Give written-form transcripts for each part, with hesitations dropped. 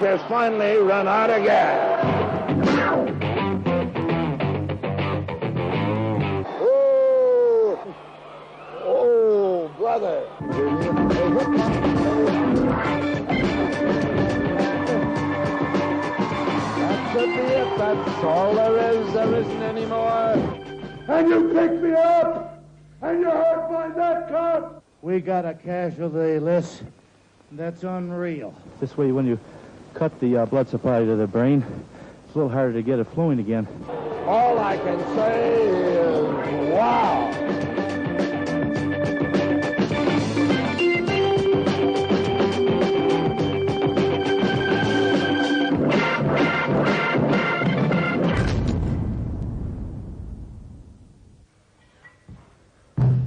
Has finally run out of gas. Oh, brother. That should be it. That's all there is. There isn't any more. And you picked me up, and you hurt my neck, cut. We got a casualty list. That's unreal. This way, when you cut the blood supply to the brain, it's a little harder to get it flowing again. All I can say is, wow.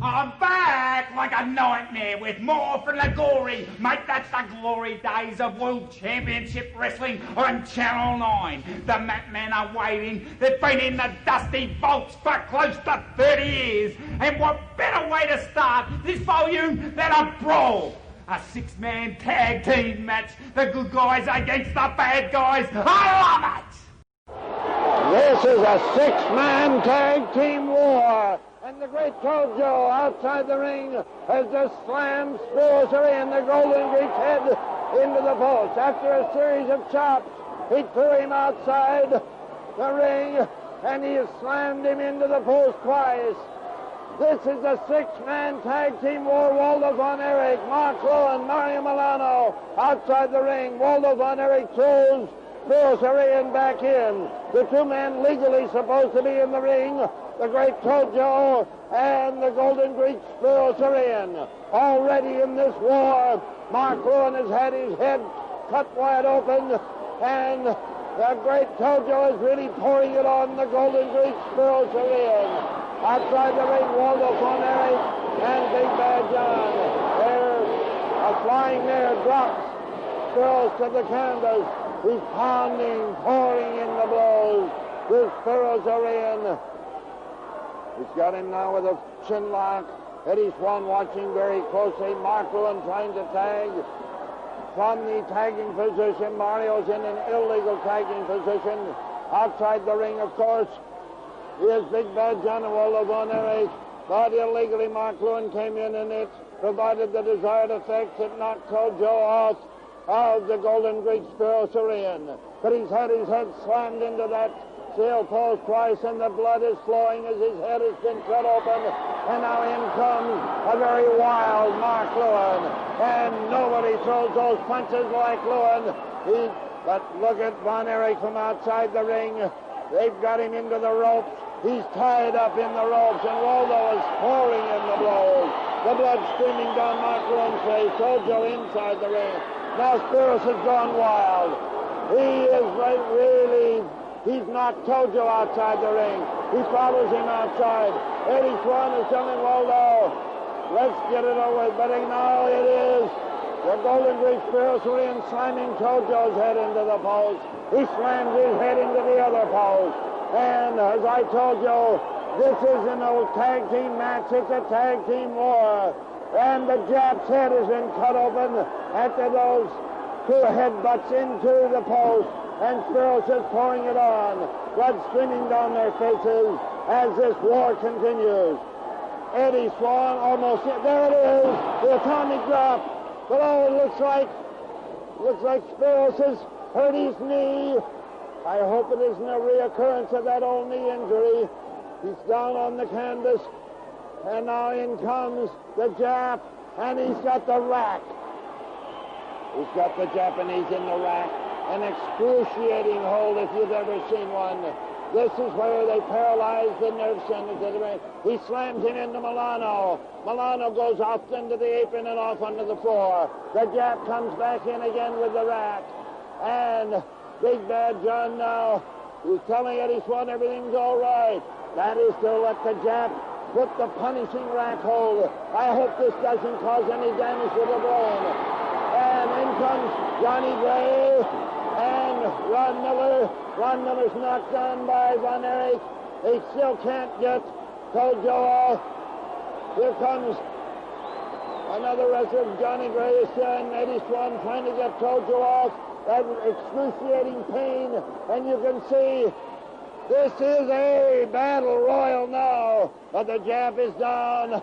I'm back like a nightmare with more from the gory. Mate, that's the glory days of World Championship Wrestling on Channel 9. The Mat Men are waiting. They've been in the dusty vaults for close to 30 years. And what better way to start this volume than a brawl? A six-man tag team match. The good guys against the bad guys. I love it! This is a six-man tag team war. And the great Tojo outside the ring has just slammed Spirosauri and the Golden Greek's head into the post. After a series of chops, he threw him outside the ring, and he has slammed him into the post twice. This is a six-man tag team war. Waldo Von Erich, Mark Lowen, Mario Milano outside the ring. Waldo Von Erich throws Spirosauri back in. The two men legally supposed to be in the ring. The great Tojo and the Golden Greek Spirosauri. Already in this war, Mark Lowen has had his head cut wide open, and the great Tojo is really pouring it on the Golden Greek Spirosauri. Outside the ring, Waldo Von Erich and Big Bad John. There's a flying mare drops Spiros to the canvas. He's pounding, pouring in the blows. This Spirosauri. He's got him now with a chin lock. Eddie Swan watching very closely. Mark Lowen trying to tag from the tagging position. Mario's in an illegal tagging position. Outside the ring, of course, here's Big Bad John and Waldo Von Erich. But illegally, Mark Lowen came in, and it provided the desired effects. It knocked Tojo off of the Golden Greek Spirosauri. But he's had his head slammed into that steel post twice, and the blood is flowing as his head has been cut open. And now in comes a very wild Mark Lowen. And nobody throws those punches like Lowen. But look at Von Erich from outside the ring. They've got him into the ropes. He's tied up in the ropes, and Waldo is pouring in the blows. The blood streaming down Mark Lowen's face. Tojo inside the ring. Now Spiros has gone wild. He is really... He's knocked Tojo outside the ring. He follows him outside. Eddie Swan is telling Waldo, let's get it over. But now it is the Golden Greek Spirosauri slamming Tojo's head into the post. He slams his head into the other post. And as I told you, this isn't no tag team match. It's a tag team war. And the Jap's head has been cut open after those two headbutts into the post. And Spiros is pouring it on. Blood streaming down their faces as this war continues. Eddie Swan almost... There it is! The atomic drop. But oh, it looks like Spiros has hurt his knee. I hope it isn't a reoccurrence of that old knee injury. He's down on the canvas. And now in comes the Jap. And he's got the rack. He's got the Japanese in the rack. An excruciating hold if you've ever seen one. This is where they paralyze the nerve centers of the ring. He slams him into Milano. Milano goes off into the apron and off onto the floor. The Jap comes back in again with the rack. And Big Bad John now is telling Eddie Swan everything's all right. That is to let the Jap put the punishing rack hold. I hope this doesn't cause any damage to the brain. And in comes Johnny Gray and Ron Miller. Ron Miller's knocked down by Von Erich. He still can't get Tojo off. Here comes Another wrestler, Johnny Gray, is and Eddie Swan trying to get Tojo off. That excruciating pain, and you can see this is a battle royal now. But the jab is down.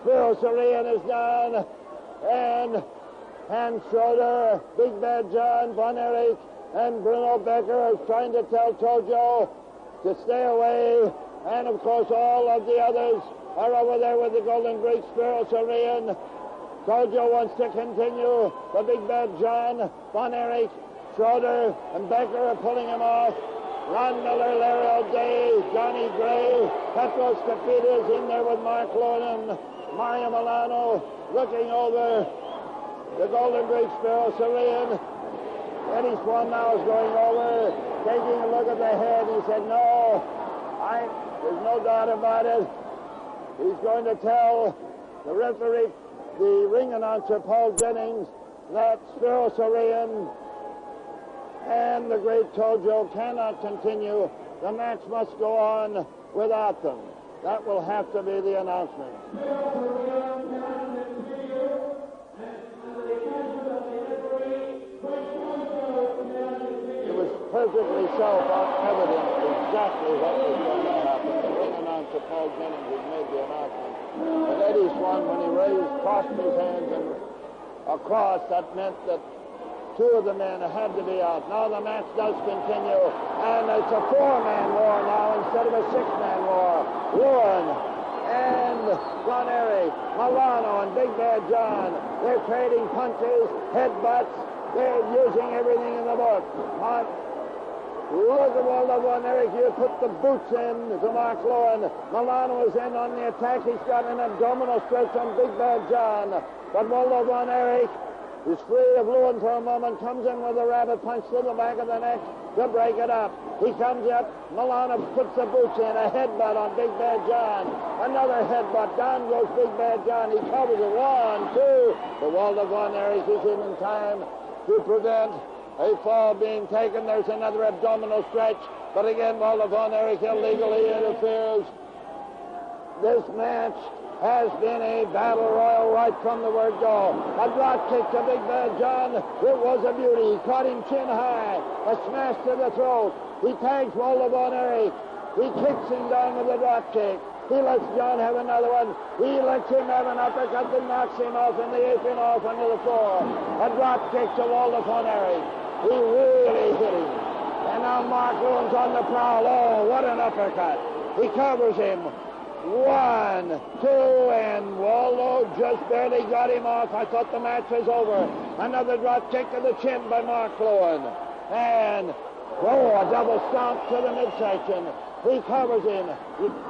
Spiro Sarian is down. And Hans Schroeder, Big Bad John, Von Erich, and Bruno Becker is trying to tell Tojo to stay away. And, of course, all of the others are over there with the Golden Greek, Spiro Sarian. Tojo wants to continue. The Big Bad John, Von Erich, Schroeder, and Becker are pulling him off. Ron Miller, Larry O'Day, Johnny Gray, Petros Kapitas in there with Mark Lonan, Mario Milano looking over the Golden Greek, Spiro Sarian. Eddie Swan now is going over, taking a look at the head. He said, no, there's no doubt about it. He's going to tell the referee, the ring announcer, Paul Jennings, that Spiro Sarian and the great Tojo cannot continue. The match must go on without them. That will have to be the announcement. It was perfectly self-evident exactly what was going to happen. The ring announcer, Paul Jennings, had made the announcement. But Eddie Swan, when he crossed his hands and across, that meant that two of the men had to be out. Now the match does continue, and it's a four-man war now instead of a six-man war. Lewin and Von Erich, Milano and Big Bad John, they're trading punches, headbutts, they're using everything in the book. Look at Waldo Von Erich here, put the boots in to Mark Lewin. Milano is in on the attack. He's got an abdominal stretch on Big Bad John. But Waldo Von Erich is free of Lewin for a moment, comes in with a rabbit punch to the back of the neck to break it up. He comes up, Milano puts the boots in, a headbutt on Big Bad John. Another headbutt, down goes Big Bad John. He covers it, 1, 2. But Waldo Von Erich is in time to prevent a fall being taken. There's another abdominal stretch, but again, Waldo Von Erich illegally interferes. This match has been a battle royal right from the word go. A drop kick to Big Bad John. It was a beauty. He caught him chin high. A smash to the throat. He tags Waldo Von Erich. He kicks him down with a drop kick. He lets John have another one. He lets him have an uppercut that knocks him off and the apron off onto the floor. A drop kick to Waldo Von Erich. He really hit him. And now Mark Lewin's on the prowl. Oh, what an uppercut. He covers him. 1, 2, and Waldo just barely got him off. I thought the match was over. Another drop kick to the chin by Mark Lewin. And, a double stomp to the midsection. He covers him.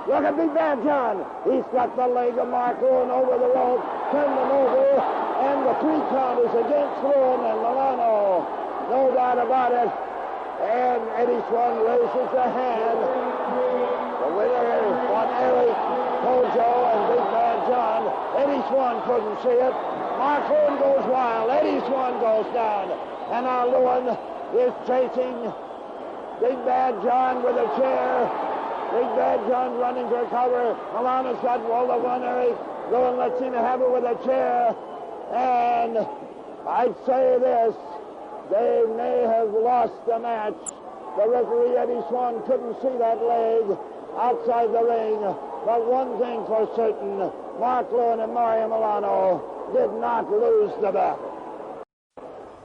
Look at Big Bad John. He's got the leg of Mark Lewin over the rope, turned him over, and the 3 count is against Lewin and Milano. No doubt about it. And Eddie Swan raises the hand. The winner is Von Erich, Tojo, and Big Bad John. Eddie Swan couldn't see it. Mark Lewin goes wild. Eddie Swan goes down. And now Lewin is chasing Big Bad John with a chair. Big Bad John running for cover. Milano's got Waldo Von Erich. Lewin lets him have it with a chair. And I'd say this. They may have lost the match. The referee, Eddie Swan, couldn't see that leg outside the ring. But one thing for certain, Mark Lewin and Mario Milano did not lose the battle.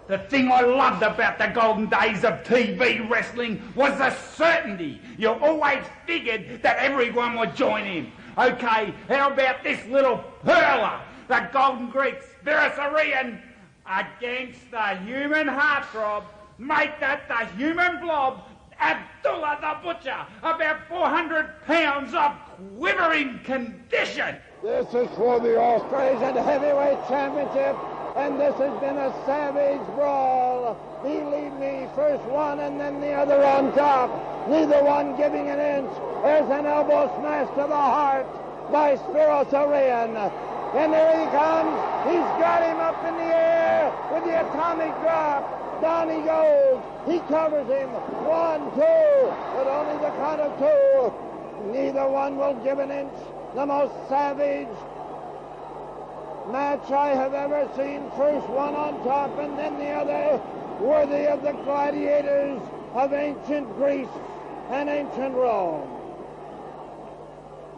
The thing I loved about the golden days of TV wrestling was the certainty. You always figured that everyone would join in. Okay, how about this little hurler, the Golden Greek, Spiro Sarian, against the human heartthrob, make that the human blob, Abdullah the Butcher, about 400 pounds of quivering condition. This is for the Australian Heavyweight Championship, and this has been a savage brawl. Believe me, first one and then the other on top. Neither one giving an inch. There's an elbow smash to the heart by Spiro Sarian. And there he comes. He's got him up in the air with the atomic drop. Down he goes. He covers him. 1, 2, but only the count of 2. Neither one will give an inch. The most savage match I have ever seen. First one on top and then the other, worthy of the gladiators of ancient Greece and ancient Rome.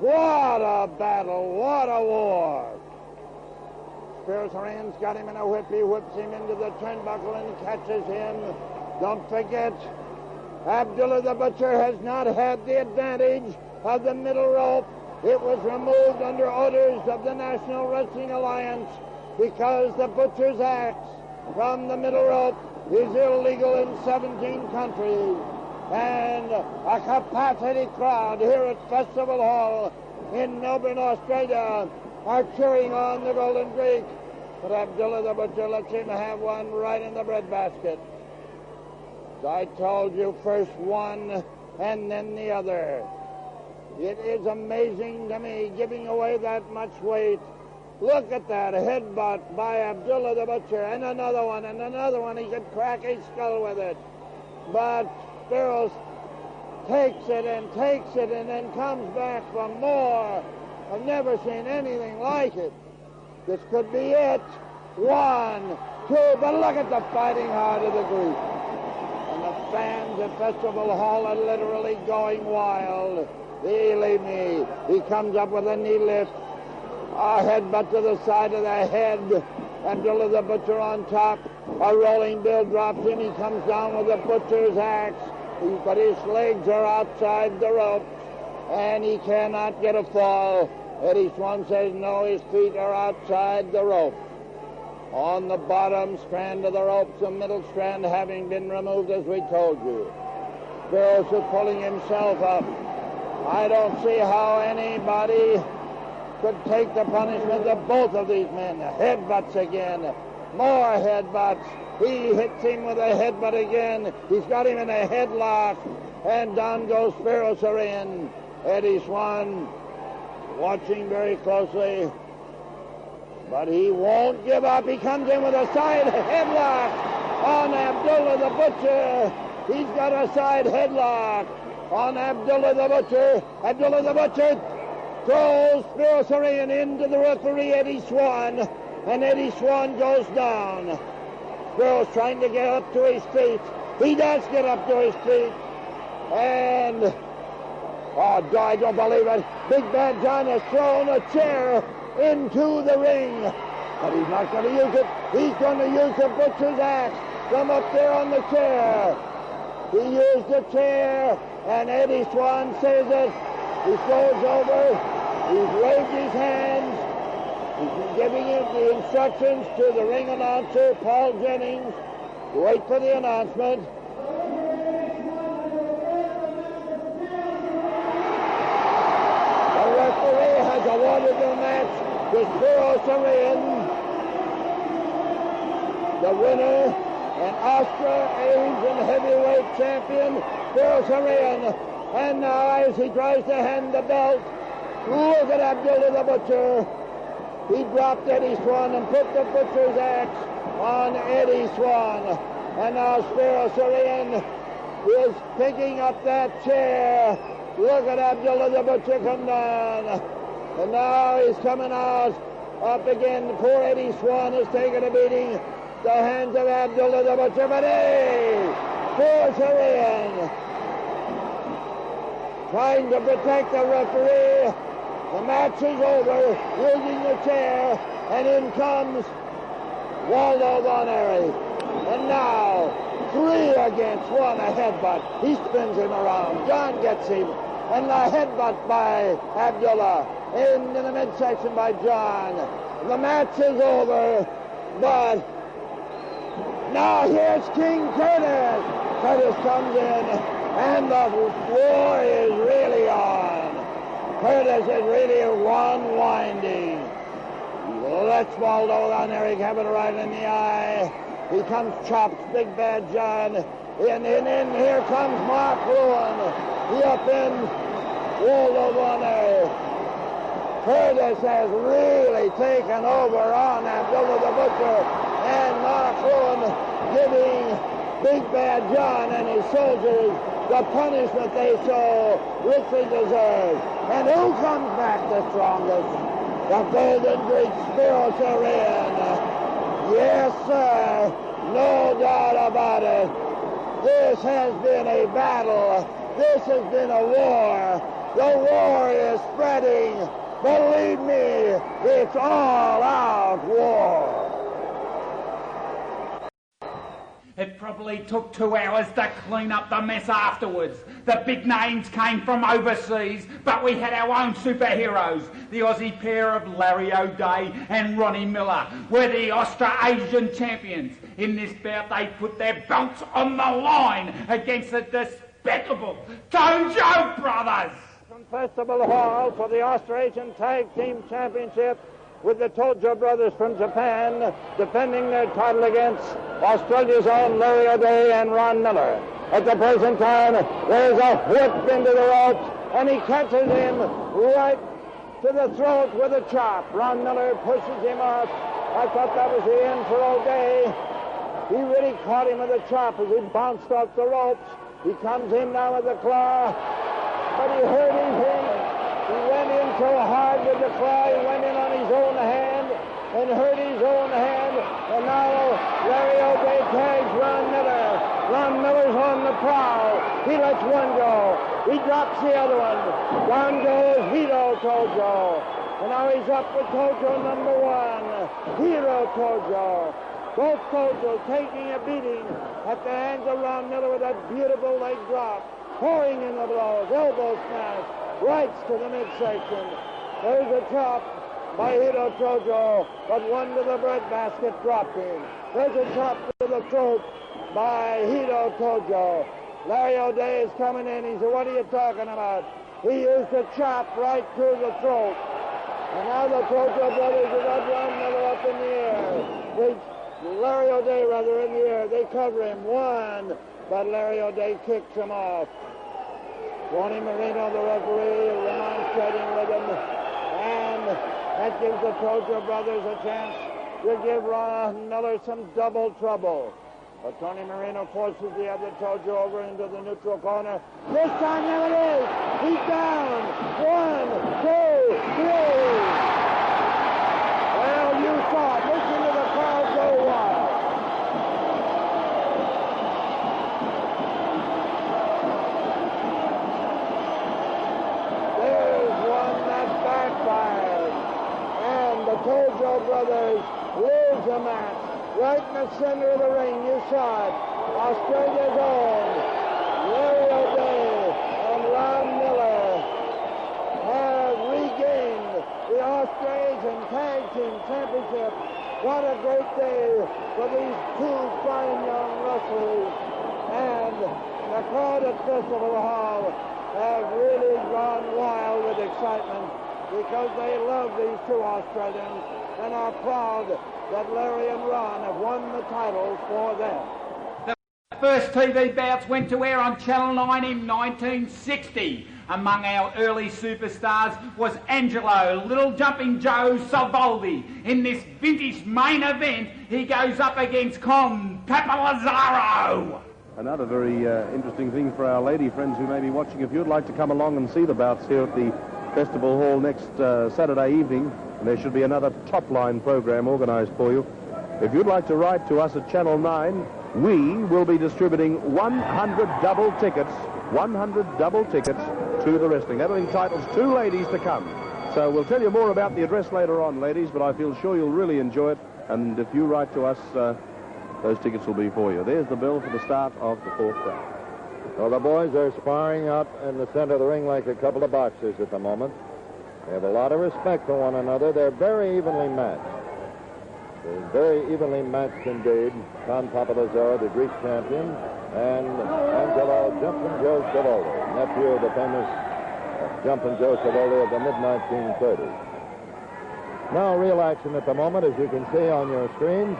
What a battle, what a war. Spears Orien's got him in a whip. He whips him into the turnbuckle and catches him. Don't forget, Abdullah the Butcher has not had the advantage of the middle rope. It was removed under orders of the National Wrestling Alliance because the Butcher's axe from the middle rope is illegal in 17 countries. And a capacity crowd here at Festival Hall in Melbourne, Australia, are cheering on the Golden Greek. But Abdullah the Butcher lets him have one right in the breadbasket. As I told you, first one and then the other. It is amazing to me, giving away that much weight. Look at that headbutt by Abdullah the Butcher, and another one, and another one. He could crack his skull with it. But Spears takes it and then comes back for more. I've never seen anything like it. This could be it. 1, 2, but look at the fighting heart of the Greek. And the fans at Festival Hall are literally going wild. Believe me, he comes up with a knee lift, a headbutt to the side of the head. Abdullah the Butcher on top. A rolling bill drops him. He comes down with the Butcher's axe. But his legs are outside the ropes, and he cannot get a fall. Eddie Swan says no, his feet are outside the rope. On the bottom strand of the ropes, the middle strand having been removed, as we told you. Spears is pulling himself up. I don't see how anybody could take the punishment of both of these men. Headbutts again. More headbutts. He hits him with a headbutt again. He's got him in a headlock. And down goes Spears in. Eddie Swan watching very closely. But he won't give up. He comes in with a side headlock on Abdullah the Butcher. He's got a side headlock on Abdullah the Butcher. Abdullah the Butcher throws Spears into the referee, Eddie Swan. And Eddie Swan goes down. Spears trying to get up to his feet. He does get up to his feet. And, oh, I don't believe it. Big Bad John has thrown a chair into the ring. But he's not going to use it. He's going to use the Butcher's axe from up there on the chair. He used the chair, and Eddie Swan says it. He goes over. He's waved his hands. He's giving the instructions to the ring announcer, Paul Jennings, to wait for the announcement. The referee has awarded the match to Spears the winner and Austrasian heavyweight champion, Spears. And now as he tries to hand the belt, look at Abdullah the Butcher. He dropped Eddie Swan and put the Butcher's axe on Eddie Swan. And now Spears is picking up that chair. Look at Abdullah the Butcher come down. And now he's coming out. Up again. Poor Eddie Swan has taken a beating. The hands of Abdullah the Butcher. But hey! Spears trying to protect the referee. The match is over, using the chair, and in comes Waldo Von Erich. And now, 3 against 1, a headbutt. He spins him around. John gets him, and a headbutt by Abdullah. Into the midsection by John. The match is over, but now here's King Curtis. Curtis comes in, and the war is really on. Curtis is really one-winding. He lets Waldo Von Erich have it right in the eye. He comes chops Big Bad John. And here comes Mark Ruin. He upends Waldo Von Erich. Curtis has really taken over on Abdullah the Butcher. And Mark Ruin giving Big Bad John and his soldiers the punishment they so richly deserve. And who comes back the strongest? The Golden Greek spirits are in. Yes, sir. No doubt about it. This has been a battle. This has been a war. The war is spreading. Believe me, it's all-out war. It probably took 2 hours to clean up the mess afterwards. The big names came from overseas, but we had our own superheroes. The Aussie pair of Larry O'Day and Ronnie Miller were the Australasian champions. In this bout, they put their belts on the line against the despicable Tojo brothers. Festival Hall for the Australasian Tag Team Championship, with the Tojo brothers from Japan defending their title against Australia's own Larry O'Day and Ron Miller. At the present time, there's a whip into the ropes, and he catches him right to the throat with a chop. Ron Miller pushes him off. I thought that was the end for O'Day. He really caught him with a chop as he bounced off the ropes. He comes in now with the claw, but he hurt his hand. He went in so hard with the claw, he went in on his own hand and hurt his own hand. And now Larry O'Day tags Ron Miller. Ron Miller's on the prowl. He lets one go. He drops the other one. Down goes Hiro Tojo. And now he's up with Tojo number 1, Hiro Tojo. Both Tojos taking a beating at the hands of Ron Miller with that beautiful leg drop. Pouring in the blows, elbow smash, rights to the midsection. There's a chop by Hiro Tojo, but one to the breadbasket dropped him. There's a chop to the throat by Hiro Tojo. Larry O'Day is coming in. He said, "What are you talking about?" He used a chop right to the throat. And now the Tojo brothers have got Ron Miller up in the air. Larry O'Day, rather, in the air. They cover him. One, but Larry O'Day kicks him off. Tony Marino, the referee, remonstrating with him, and that gives the Tojo brothers a chance to give Ron Miller some double trouble. But Tony Marino forces the other Tojo over into the neutral corner. This time, there it is. He's down. 1, 2, 3. Well, you saw it. Listen to the crowd go wild. The Tojo brothers lose the match right in the center of the ring. You saw it. Australia's own Larry O'Day and Ron Miller have regained the Australasian Tag Team Championship. What a great day for these two fine young wrestlers. And the crowd at Festival Hall have really gone wild with excitement, because they love these two Australians and are proud that Larry and Ron have won the titles for them. The first TV bouts went to air on Channel 9 in 1960. Among our early superstars was Angelo Little Jumping Joe Salvoldi. In this vintage main event, he goes up against Con Papalazaro. Another very interesting thing for our lady friends who may be watching. If you'd like to come along and see the bouts here at the Festival Hall next Saturday evening, and there should be another top-line program organized for you. If you'd like to write to us at Channel 9, we will be distributing 100 double tickets to the wrestling. That entitles 2 ladies to come. So we'll tell you more about the address later on, ladies, but I feel sure you'll really enjoy it. And if you write to us, those tickets will be for you. There's the bell for the start of the 4th round. Well, the boys are sparring out in the center of the ring like a couple of boxers at the moment. They have a lot of respect for one another. They're very evenly matched. They're very evenly matched indeed. Con Papalazaro, the Greek champion, and Angelo Jumpin' Joe Savoldi, nephew of the famous Jumpin' Joe Savoldi of the mid-1930s. Now, real action at the moment, as you can see on your screens.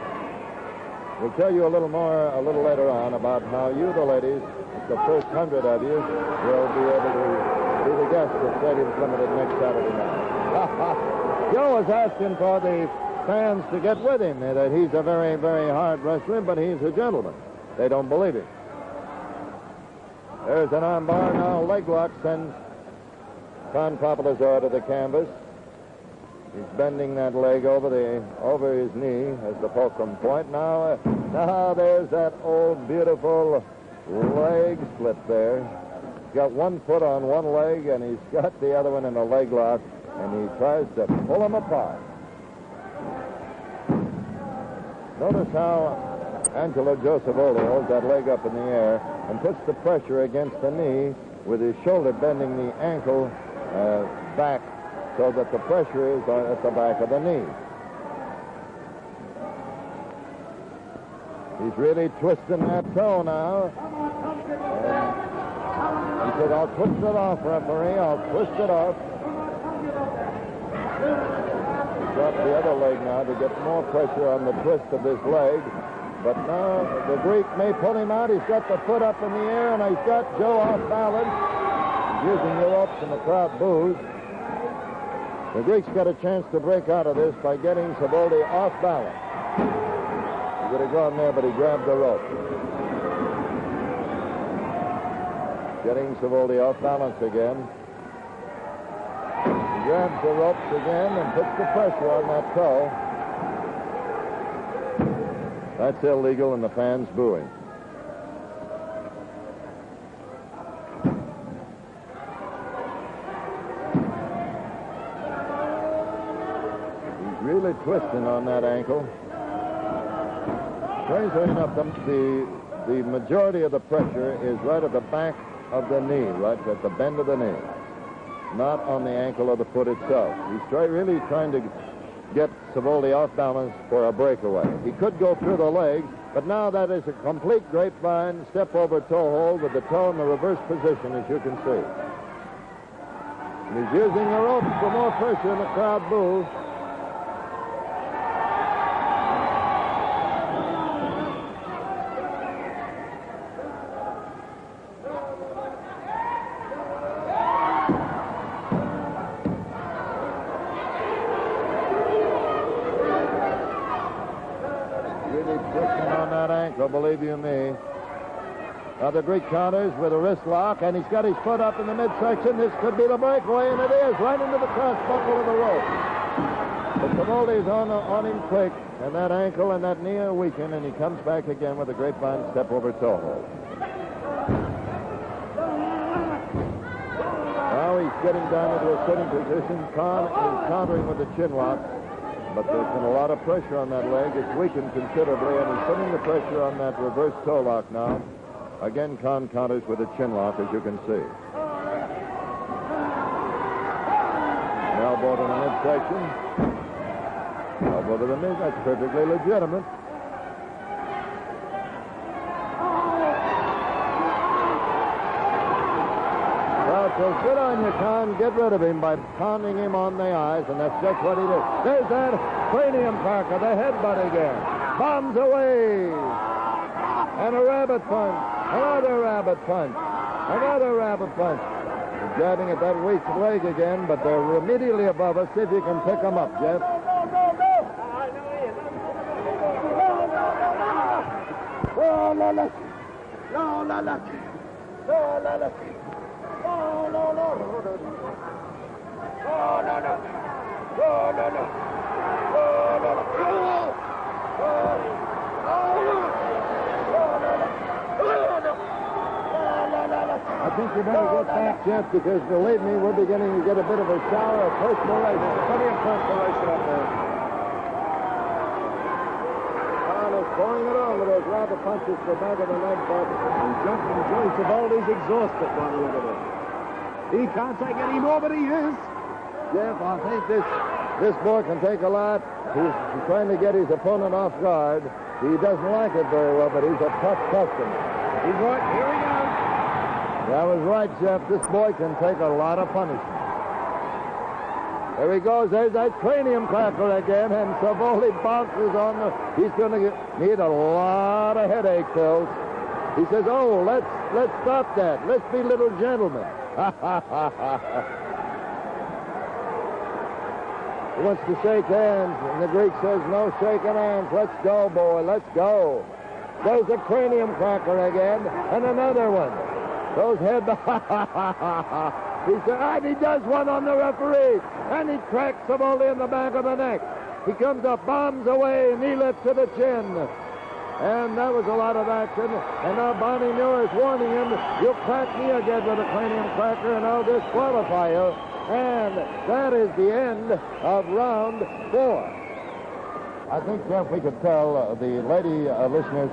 We'll tell you a little more a little later on about how you, the ladies, the first 100 of you, will be able to be the guests of Stadiums Limited next Saturday night. Joe was asking for the fans to get with him, that he's a very, very hard wrestler, but he's a gentleman. They don't believe him. There's an armbar now. Leg lock sends Con Papalazaro to the canvas. He's bending that leg over his knee as the fulcrum point. Now there's that old beautiful leg split there. He's got one foot on one leg, and he's got the other one in a leg lock, and he tries to pull them apart. Notice how Angelo Giosavoli holds that leg up in the air and puts the pressure against the knee with his shoulder bending the ankle back so that the pressure is at the back of the knee. He's really twisting that toe now. He said, I'll twist it off, referee. I'll twist it off. He's got the other leg now to get more pressure on the twist of this leg. But now the Greek may pull him out. He's got the foot up in the air, and he's got Joe off balance. He's using the ropes, and the crowd boos. The Greek's got a chance to break out of this by getting Savoldi off balance. He could have gone there, but he grabbed the rope. Getting Savoldi off balance again. He grabs the ropes again and puts the pressure on that toe. That's illegal, and the fans booing. He's really twisting on that ankle. Strangely enough, the majority of the pressure is right at the back of the knee, right at the bend of the knee, not on the ankle or the foot itself. He's really trying to get Savoldi off balance for a breakaway. He could go through the legs, but now that is a complete grapevine step over toe hold with the toe in the reverse position, as you can see. And he's using the ropes for more pressure, and the crowd boos. Believe you me. Now the Greek counters with a wrist lock, and he's got his foot up in the midsection. This could be the breakaway, and it is, right into the cross buckle of the rope. But Savoldi's on him quick, and that ankle and that knee are weakened, and he comes back again with a grapevine step over toe hold. Now he's getting down into a sitting position. Khan is countering with the chin lock. But there's been a lot of pressure on that leg. It's weakened considerably, and he's putting the pressure on that reverse toe lock now. Again, Khan counters with a chin lock, as you can see. An elbow to the midsection. Elbow to the mid. That's perfectly legitimate. So good on you, Khan. Get rid of him by pounding him on the eyes, and that's just what he did. There's that cranium cracker, the headbutt again. Bombs away. And a rabbit punch. Another rabbit punch. Another rabbit punch. He's grabbing at that weak leg again, but they're immediately above us. See if you can pick them up, Jeff. I think you better get back, Jeff, because believe me, we're beginning to get a bit of a shower of perspiration. Plenty of perspiration up there. Khan is pouring it on with those rabbit punches to the back of the leg, but Joe Savoldi's exhausted by the look of it. He can't take any more, but he is. Jeff, I think this boy can take a lot. He's trying to get his opponent off guard. He doesn't like it very well, but he's a tough customer. He's right. Here he goes. That was right, Jeff. This boy can take a lot of punishment. There he goes. There's that cranium cracker again, and Savoldi bounces on the... He's going to need a lot of headache pills. He says, oh, let's stop that. Let's be little gentlemen. He wants to shake hands, and the Greek says, no shaking hands. Let's go, boy. Let's go. There's a cranium cracker again, and another one. Those head... And he does one on the referee. And he cracks Savoldi in the back of the neck. He comes up, bombs away, knee lift to the chin. And that was a lot of action. And now Bonnie Muir is warning him, you'll crack me again with a cranium cracker and I'll disqualify you. And that is the end of round 4. I think, Jeff, we could tell the lady listeners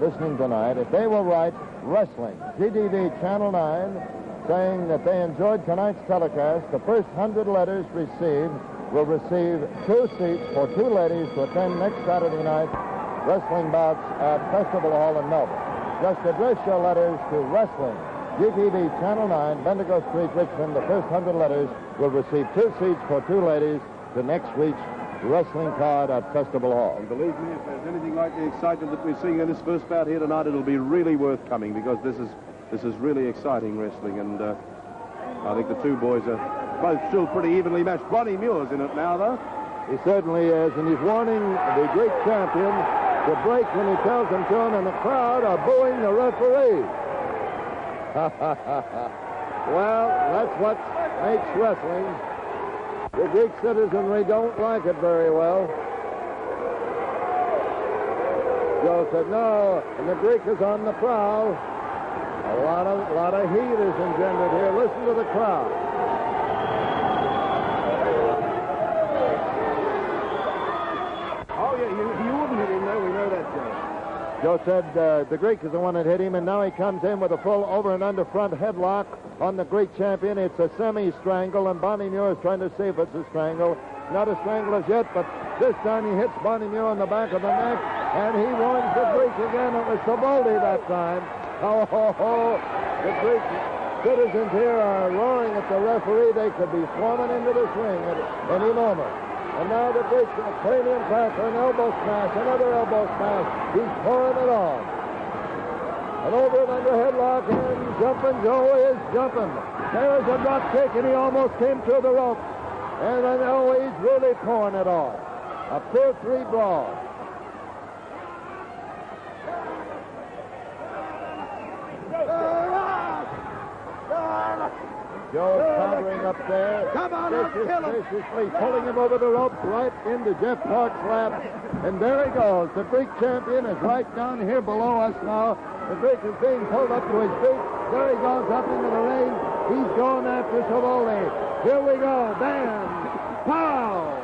listening tonight, if they will write wrestling, GDV Channel 9, saying that they enjoyed tonight's telecast, the first 100 letters received will receive 2 seats for 2 ladies to attend next Saturday night wrestling bouts at Festival Hall in Melbourne. Just address your letters to wrestling, GTV Channel 9, Bendigo Street, Richmond. The first 100 letters will receive 2 seats for 2 ladies to next week's wrestling card at Festival Hall. And believe me, if there's anything like the excitement that we're seeing in this first bout here tonight, it'll be really worth coming, because this is really exciting wrestling, and I think the two boys are both still pretty evenly matched. Bonnie Muir's in it now, though. He certainly is, and he's warning the Greek champion to break when he tells him to, and the crowd are booing the referee. Well, that's what makes wrestling. The Greek citizenry don't like it very well. Joe said no, and the Greek is on the prowl. A lot of heat is engendered here. Listen to the crowd. Oh, yeah, you wouldn't hit him, though. We know that, Joe. Joe said the Greek is the one that hit him, and now he comes in with a full over and under front headlock on the Greek champion. It's a semi-strangle, and Bonnie Muir is trying to see if it's a strangle. Not a strangle as yet, but this time he hits Bonnie Muir on the back of the neck, and he warns the Greek again. It was Savoldi that time. Oh, ho, ho. The Greek citizens here are roaring at the referee. They could be swarming into this ring at any moment. And now the Greek, a cranium cracker, an elbow smash, another elbow smash. He's pouring it on. And over and under headlock, and jumping Joe is jumping. There's a drop kick, and he almost came through the rope. And then, oh, he's really pouring it on. A 4-3 brawl. Joe powdering up there. Come on up, kill him. Viciously pulling him over the rope right into Jeff Park's lap. And there he goes. The Greek champion is right down here below us now. The Greek is being pulled up to his feet. There he goes up into the ring. He's going after Savoldi. Here we go. Bam. Pow.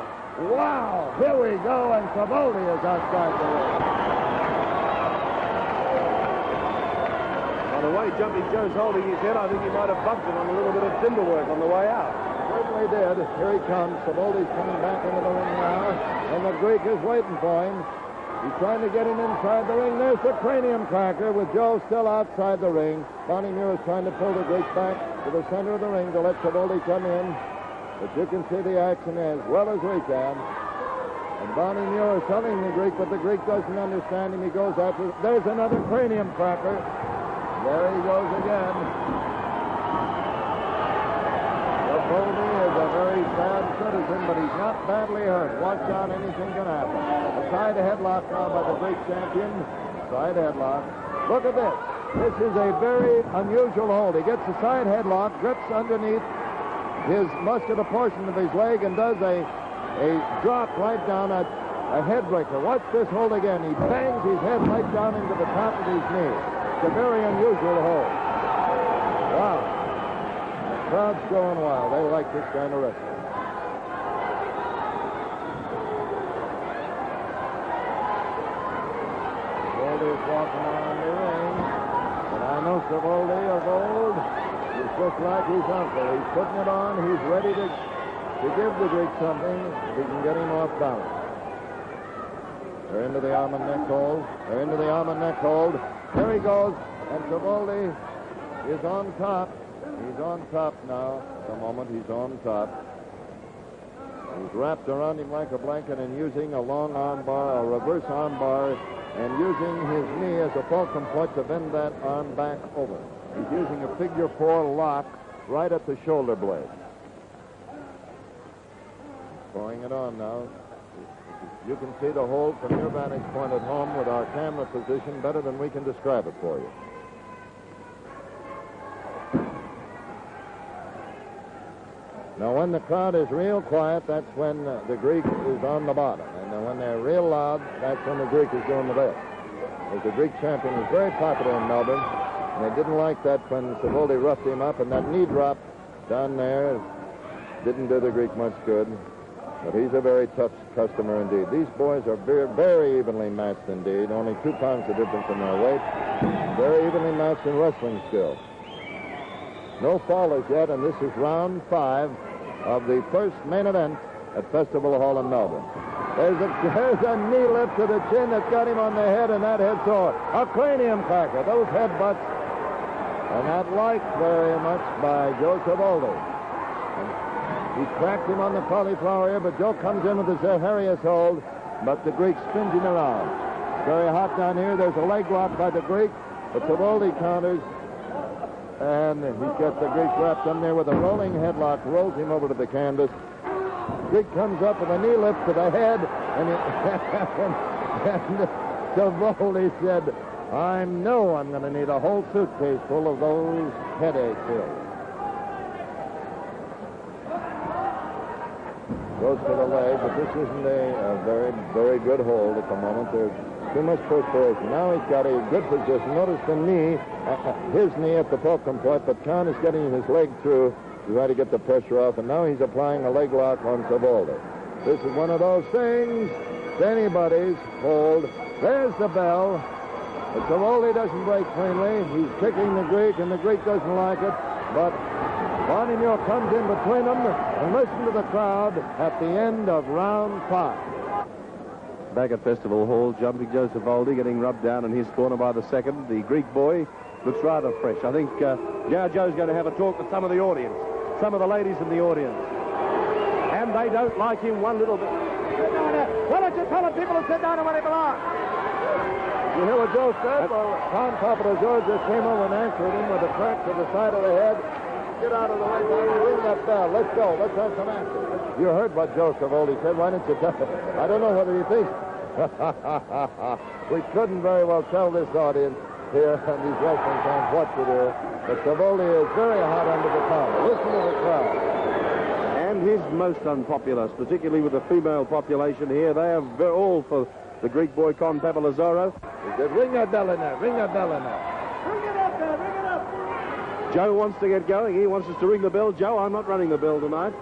Wow. Here we go. And Savoldi is outside the ring. The way Jumping Joe's holding his head, I think he might have bumped him on a little bit of timber work on the way out. Certainly did. Here he comes. Savoldi's coming back into the ring now, and the Greek is waiting for him. He's trying to get him inside the ring. There's the cranium cracker with Joe still outside the ring. Bonnie Muir is trying to pull the Greek back to the center of the ring to let Savoldi come in. But you can see the action as well as we can. And Bonnie Muir is telling the Greek, but the Greek doesn't understand him. He goes after. There's another cranium cracker. There he goes again. Savoldi is a very sad citizen, but he's not badly hurt. Watch out, anything can happen. A side headlock now by the Greek champion. Side headlock. Look at this. This is a very unusual hold. He gets a side headlock, grips underneath his muscular portion of his leg, and does a drop right down a head breaker. Watch this hold again. He bangs his head right down into the top of his knee. It's a very unusual hold. Wow. The crowd's going wild. They like this kind of wrestling. Savoldi's walking around the ring. And I know Savoldi of old is just like his uncle. He's putting it on. He's ready to give the Greek something if he can get him off balance. They're into the arm and neck hold. They're into the arm and neck hold. There he goes, and Savoldi is on top. He's on top now. At the moment, he's on top. He's wrapped around him like a blanket and using a long arm bar, a reverse arm bar, and using his knee as a fulcrum point to bend that arm back over. He's using a figure 4 lock right at the shoulder blade. He's pouring it on now. You can see the hold from your vantage point at home with our camera position better than we can describe it for you. Now, when the crowd is real quiet, that's when the Greek is on the bottom. And when they're real loud, that's when the Greek is doing the best. As the Greek champion is very popular in Melbourne, and they didn't like that when Savoldi roughed him up, and that knee drop down there didn't do the Greek much good. But he's a very tough customer indeed. These boys are very, very evenly matched indeed. Only 2 pounds of difference in their weight. Very evenly matched in wrestling skill. No fallers yet, and this is round 5 of the first main event at Festival Hall in Melbourne. There's a knee lift to the chin that got him on the head, and that head sore. A cranium cracker. Those headbutts, and that liked very much by Joe Savoldi. He cracked him on the cauliflower ear, but Joe comes in with his Harrius hold, but the Greek spins him around. Very hot down here. There's a leg lock by the Greek, but Savoldi counters, and he gets the Greek wrapped in there with a rolling headlock, rolls him over to the canvas. Greek comes up with a knee lift to the head, and Savoldi said, I know I'm going to need a whole suitcase full of those headache pills. Goes to the leg, but this isn't a very, very good hold at the moment. There's too much perspiration. Now he's got a good position. Notice the knee, his knee at the fulcrum point, but Kahn is getting his leg through to try to get the pressure off, and now he's applying a leg lock on Savoldi. This is one of those things, it's anybody's hold. There's the bell. But Savoldi doesn't break cleanly. He's kicking the Greek, and the Greek doesn't like it, but Barney Muir comes in between them, and listen to the crowd at the end of round 5. Back at Festival Hall, jumping Joe Savoldi, getting rubbed down in his corner by the second. The Greek boy looks rather fresh. I think Joe's going to have a talk with some of the audience, some of the ladies in the audience. And they don't like him one little bit. Sit down there. Why don't you tell the people to sit down where they belong? You hear what Joe said? Well, Tom Papadazor just came over and answered him with a crack to the side of the head. Get out of the way, Barney. Ring that bell. Let's go. Let's have some action. You heard what Joe Savoldi said. Why didn't you tell him? I don't know whether he thinks. We couldn't very well tell this audience here and these wrestling fans what to do. But Savoldi is very hot under the collar. Listen to the crowd. And he's most unpopular, particularly with the female population here. They are all for the Greek boy, Con Papalazaro. He said, ring that bell in there. Ring that bell in there. Ring it up there. Ring it up. Joe wants to get going. He wants us to ring the bell. Joe, I'm not running the bell tonight.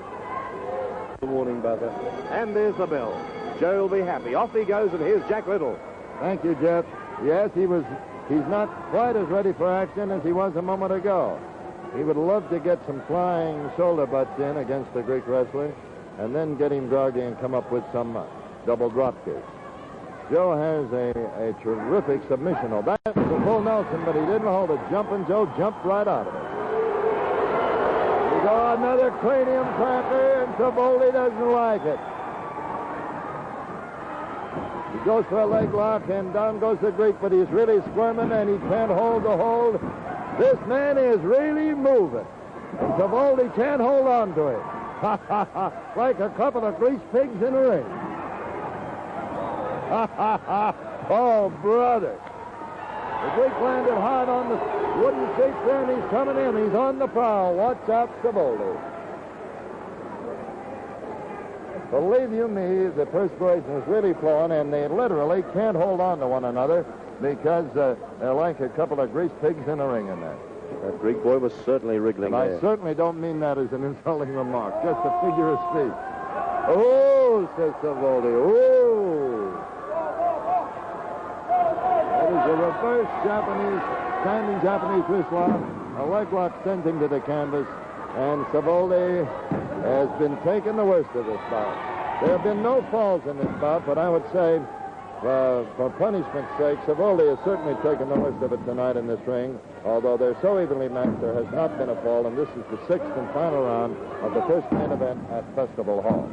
The warning buzzer. And there's the bell. Joe will be happy. Off he goes, and here's Jack Little. Thank you, Jeff. Yes, he's not quite as ready for action as he was a moment ago. He would love to get some flying shoulder butts in against the Greek wrestler and then get him groggy and come up with some double drop kicks. Joe has a terrific submission. Oh, that was a full Nelson, but he didn't hold it. Jumping Joe jumped right out of it. We go another cranium cracker, and Savoldi doesn't like it. He goes for a leg lock, and down goes the Greek, but he's really squirming, and he can't hold the hold. This man is really moving, and Savoldi can't hold on to it. Ha, ha, ha, like a couple of grease pigs in a ring. Ha, ha, ha. Oh, brother. The Greek landed hard on the wooden seat there, and he's coming in. He's on the prowl. Watch out, Savoldi. Believe you me, the perspiration is really flowing, and they literally can't hold on to one another because they're like a couple of grease pigs in a ring in there. That Greek boy was certainly wriggling And there. I certainly don't mean that as an insulting remark, just a figure of speech. Oh, says Savoldi. Oh. That is a reverse standing Japanese wrist lock. A leg lock sends him to the canvas, and Savoldi has been taking the worst of this bout. There have been no falls in this bout, but I would say, for punishment's sake, Savoldi has certainly taken the worst of it tonight in this ring. Although they're so evenly matched, there has not been a fall, and this is the 6th and final round of the first main event at Festival Hall.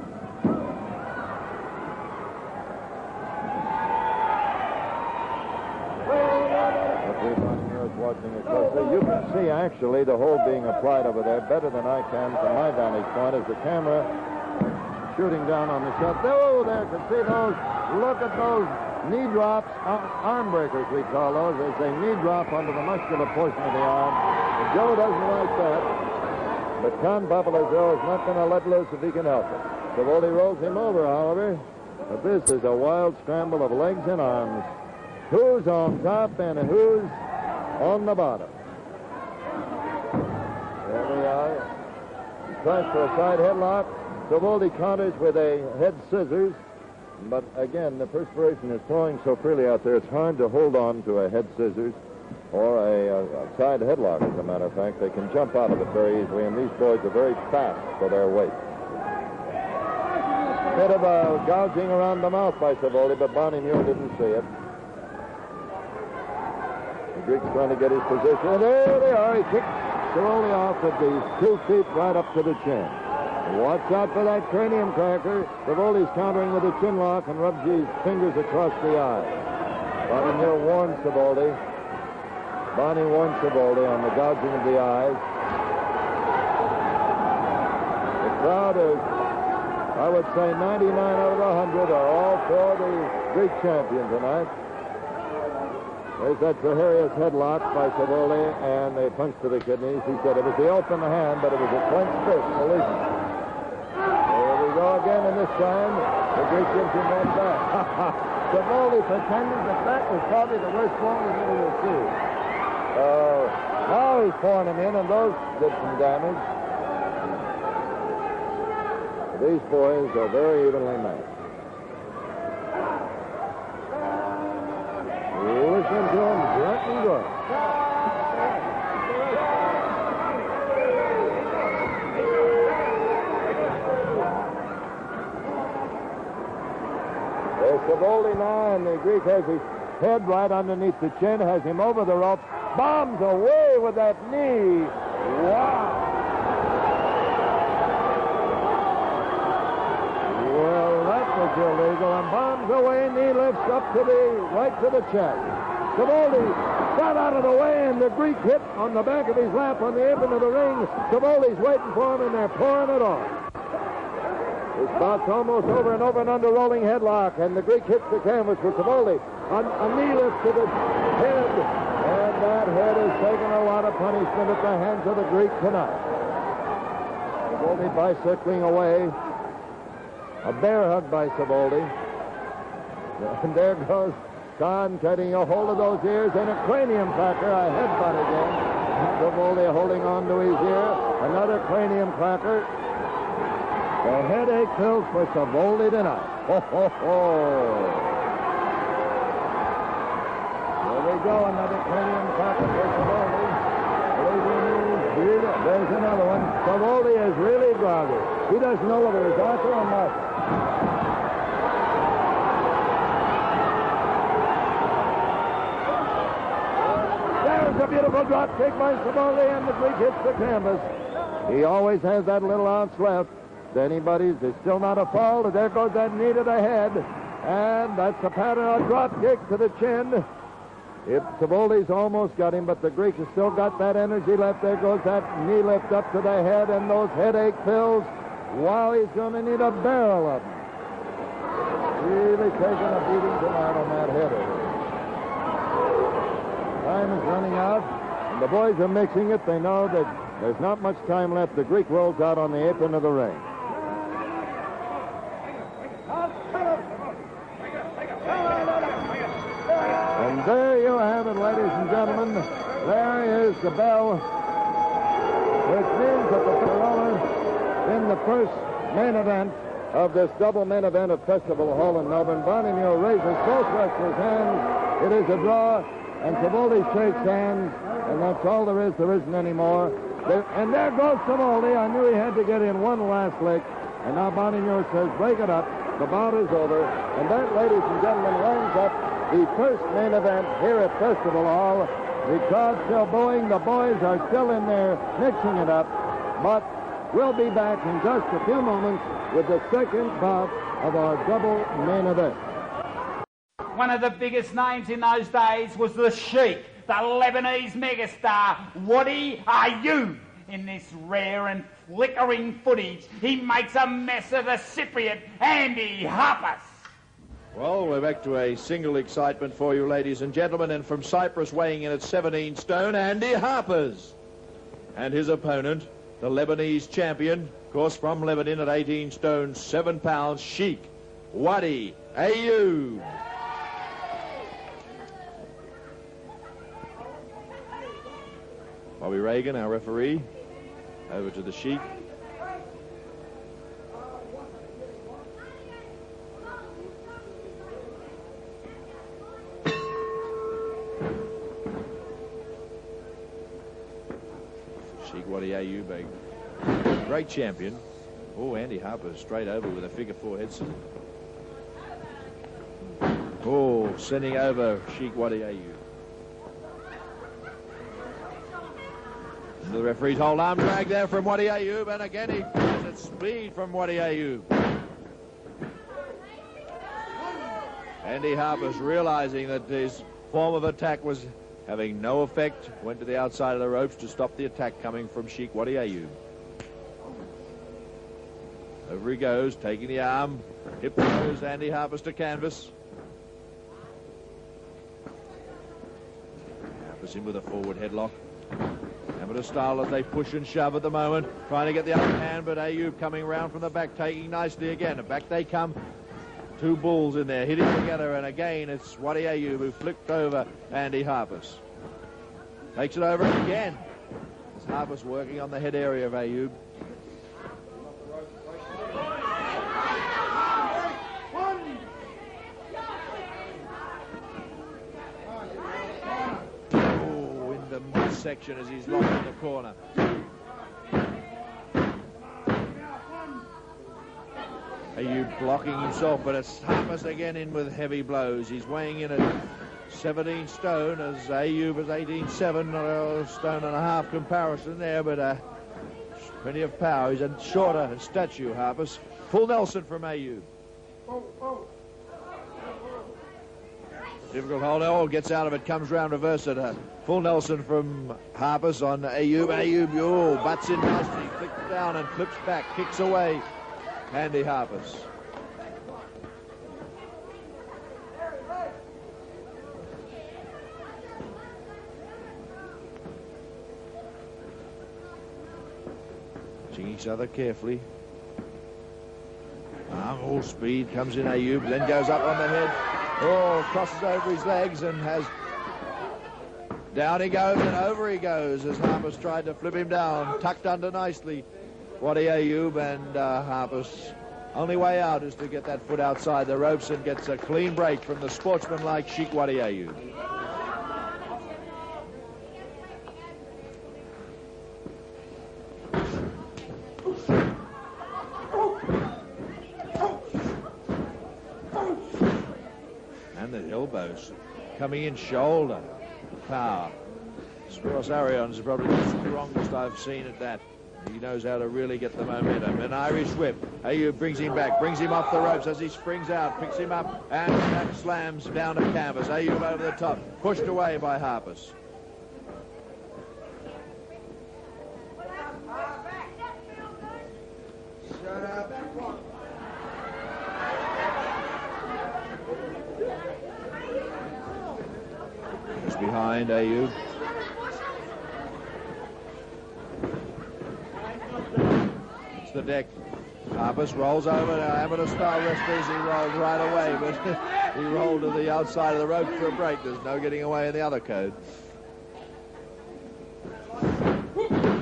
Watching it closely. You can see actually the hold being applied over there better than I can from my vantage point as the camera shooting down on the shot. Oh, there, can see those. Look at those knee drops, arm breakers we call those, as they knee drop onto the muscular portion of the arm. And Joe doesn't like that. But Con Buffalo Joe is not going to let loose if he can help it. Savoli rolls him over, however. But this is a wild scramble of legs and arms. Who's on top and who's on the bottom? There we are. Tries for a side headlock. Savoli counters with a head scissors. But again, the perspiration is flowing so freely out there, it's hard to hold on to a head scissors or a side headlock, as a matter of fact. They can jump out of it very easily, and these boys are very fast for their weight. Bit of a gouging around the mouth by Savoli, but Barney Muir didn't see it. The Greek's trying to get his position. And there they are. He kicks Savoli off with these 2 feet right up to the chin. Watch out for that cranium cracker. Savoli's countering with a chin lock and rubs his fingers across the eye. Barney Muir warns Savoli. Barney warns Savoli on the gouging of the eyes. The crowd is, I would say, 99 out of 100 are all for the Greek champion tonight. There's that Zaharias headlock by Savoli, and they punch to the kidneys. He said it was the open hand, but it was a clenched fist collision. There we go again, and this time the Greek gives him one back. Savoli pretending that was probably the worst one we've ever received. Now he's pouring him in, and those did some damage. These boys are very evenly matched. Listen to him, grunt and grunt. There's Savoli now, and the Greek has his head right underneath the chin, has him over the rope, bombs away with that knee. Wow. Well, that was illegal, and bombs away, knee lifts up to right to the chest. Savoli got out of the way, and the Greek hit on the back of his lap on the apron of the ring. Savoli's waiting for him, and they're pouring it on. This bout's almost over and over and under rolling headlock, and the Greek hits the canvas for Savoli. A knee lift to the head, and that head has taken a lot of punishment at the hands of the Greek tonight. Savoli bicycling away. A bear hug by Savoli. And there goes Con getting a hold of those ears, and a cranium cracker, a headbutt again. Savoli holding on to his ear. Another cranium cracker. The headache pills for Savoli tonight. Ho, ho, ho. There we go, another cranium cracker for Savoli. There's another one. Savoli is really groggy. He doesn't know whether it's Arthur or Martha. There's a beautiful drop kick by Savoli, and the Greek hits the canvas. He always has that little ounce left. Anybody's, there's still not a fall. There goes that knee to the head. And that's a pattern, a drop kick to the chin. If Savoli's almost got him, but the Greek has still got that energy left. There goes that knee lift up to the head, and those headache pills. Wow, he's going to need a barrel of them. Really taking a beating tonight on that header. Time is running out, and the boys are mixing it. They know that there's not much time left. The Greek rolls out on the apron of the ring. And there you have it, ladies and gentlemen. There is the bell, which means that the Corona in the first main event of this double main event of Festival Hall in Melbourne. Barney Muir raises both wrestlers' hands. It is a draw, and Savoli shakes hands, and that's all there is. There isn't any more. And there goes Savoli. I knew he had to get in one last lick. And now Barney Muir says, break it up. The bout is over. And that, ladies and gentlemen, winds up the first main event here at Festival Hall. The crowd's still booing. The boys are still in there mixing it up. But we'll be back in just a few moments with the second bout of our double main event. One of the biggest names in those days was the Sheik, the Lebanese megastar. Waddy Ayoub. In this rare and flickering footage, he makes a mess of the Cypriot, Andy Harpers. Well, we're back to a single excitement for you, ladies and gentlemen, and from Cyprus, weighing in at 17 stone, Andy Harpers. And his opponent, the Lebanese champion, of course from Lebanon at 18 stone 7 pounds, Sheikh Wadi Ayoub. Bobby Reagan, our referee, over to the Sheikh. Sheikh Wadi Ayoub, a great champion. Oh, Andy Harper straight over with a figure 4 head scissors. Oh, sending over Sheikh Wadi Ayoub. The referee's hold arm drag there from Wadi Ayoub, and again he goes at speed from Wadi Ayoub. Andy Harper's realizing that his form of attack was having no effect, went to the outside of the ropes to stop the attack coming from Sheikh Wadi Ayoub. Over he goes, taking the arm, hip throws Andy Harper's to canvas. Harper's in with a forward headlock. Amateur style as they push and shove at the moment, trying to get the upper hand, but Ayoub coming round from the back, taking nicely again. And back they come. Two bulls in there hitting together, and again it's Wadi Ayoub who flipped over Andy Harper's. Takes it over again. As Harper's working on the head area of Ayoub. Oh, in the midsection as he's locked in the corner. Ayoub blocking himself, but it's Harper's again in with heavy blows. He's weighing in at 17 stone as Ayoub is 18.7, not a stone and a half comparison there, but plenty of power. He's a shorter in stature, Harper's. Full Nelson from Ayoub. Difficult hold. Oh, gets out of it, comes round reverse at full Nelson from Harper's on Ayoub. Ayoub, oh, butts in nicely, flicks down and flips back, kicks away Andy Harper's. Watching each other carefully. All speed comes in Ayoub, then goes up on the head. Oh, crosses over his legs and has... Down he goes and over he goes as Harper's tried to flip him down. Tucked under nicely. Wadi Ayoub, and Harper's only way out is to get that foot outside the ropes and gets a clean break from the sportsman-like Sheikh Wadi Ayoub. And the elbows coming in, shoulder power. Spiros Arion's probably the strongest I've seen at that. He knows how to really get the momentum. An Irish whip. Ayoub brings him back, brings him off the ropes as he springs out, picks him up, and that slams down to canvas. Ayoub over the top, pushed away by Harper's. He's behind Ayoub. The deck. Harper's rolls over to amateur style wrestlers. He rolled right away, but he rolled to the outside of the rope for a break. There's no getting away in the other code.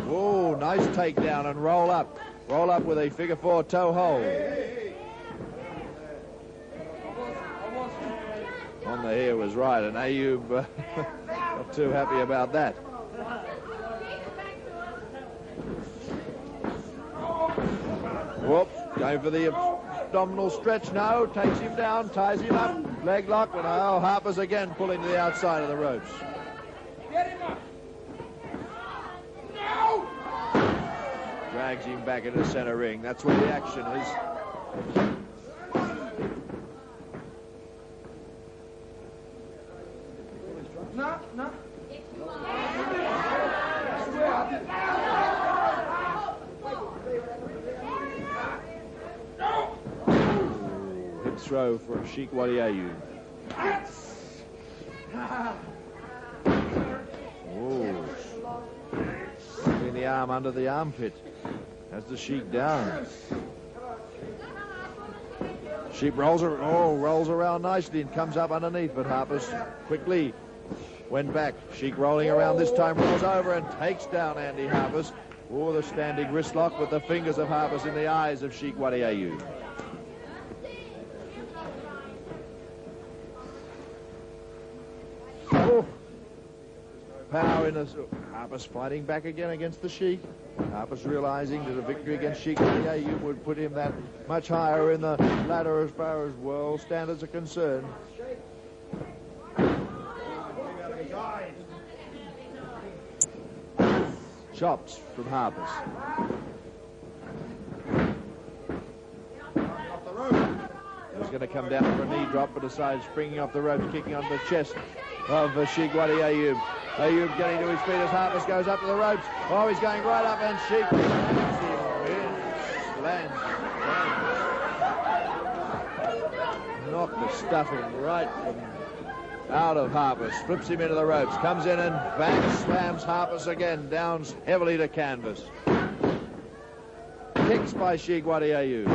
Oh, nice takedown and roll up. Roll up with a figure 4 toe hold. On the hair was right, and Ayoub not too happy about that. Whoop, going for the abdominal stretch. No, takes him down, ties him up, leg lock, and oh, Harper's again pulling to the outside of the ropes. Get him up. No! Drags him back into the center ring. That's where the action is. No. Hip throw from Sheikh Wadi Ayoub. Oh. In the arm under the armpit. Has the Sheik down. Sheik rolls around nicely and comes up underneath, but Harpus quickly went back. Sheik rolling around this time, rolls over and takes down Andy Harpus. Oh, the standing wrist lock with the fingers of Harpus in the eyes of Sheik Wadi Ayub. Oh. Power in the... Harpus fighting back again against the Sheik. Harpus realizing that a victory against Sheik Wadi Ayub would put him that much higher in the ladder as far as world standards are concerned. Chops from Harpus. He was going to come down for a knee drop, but decides springing off the ropes, kicking on the chest of Sheik Wadi Ayub. Ayub getting to his feet as Harpus goes up to the ropes. Oh, he's going right up, and Sheik lands. Knocked the stuffing right out of Harpus. Flips him into the ropes. Comes in and back slams Harpus again. Down heavily to canvas. Kicks by Sheik Wadi Ayub.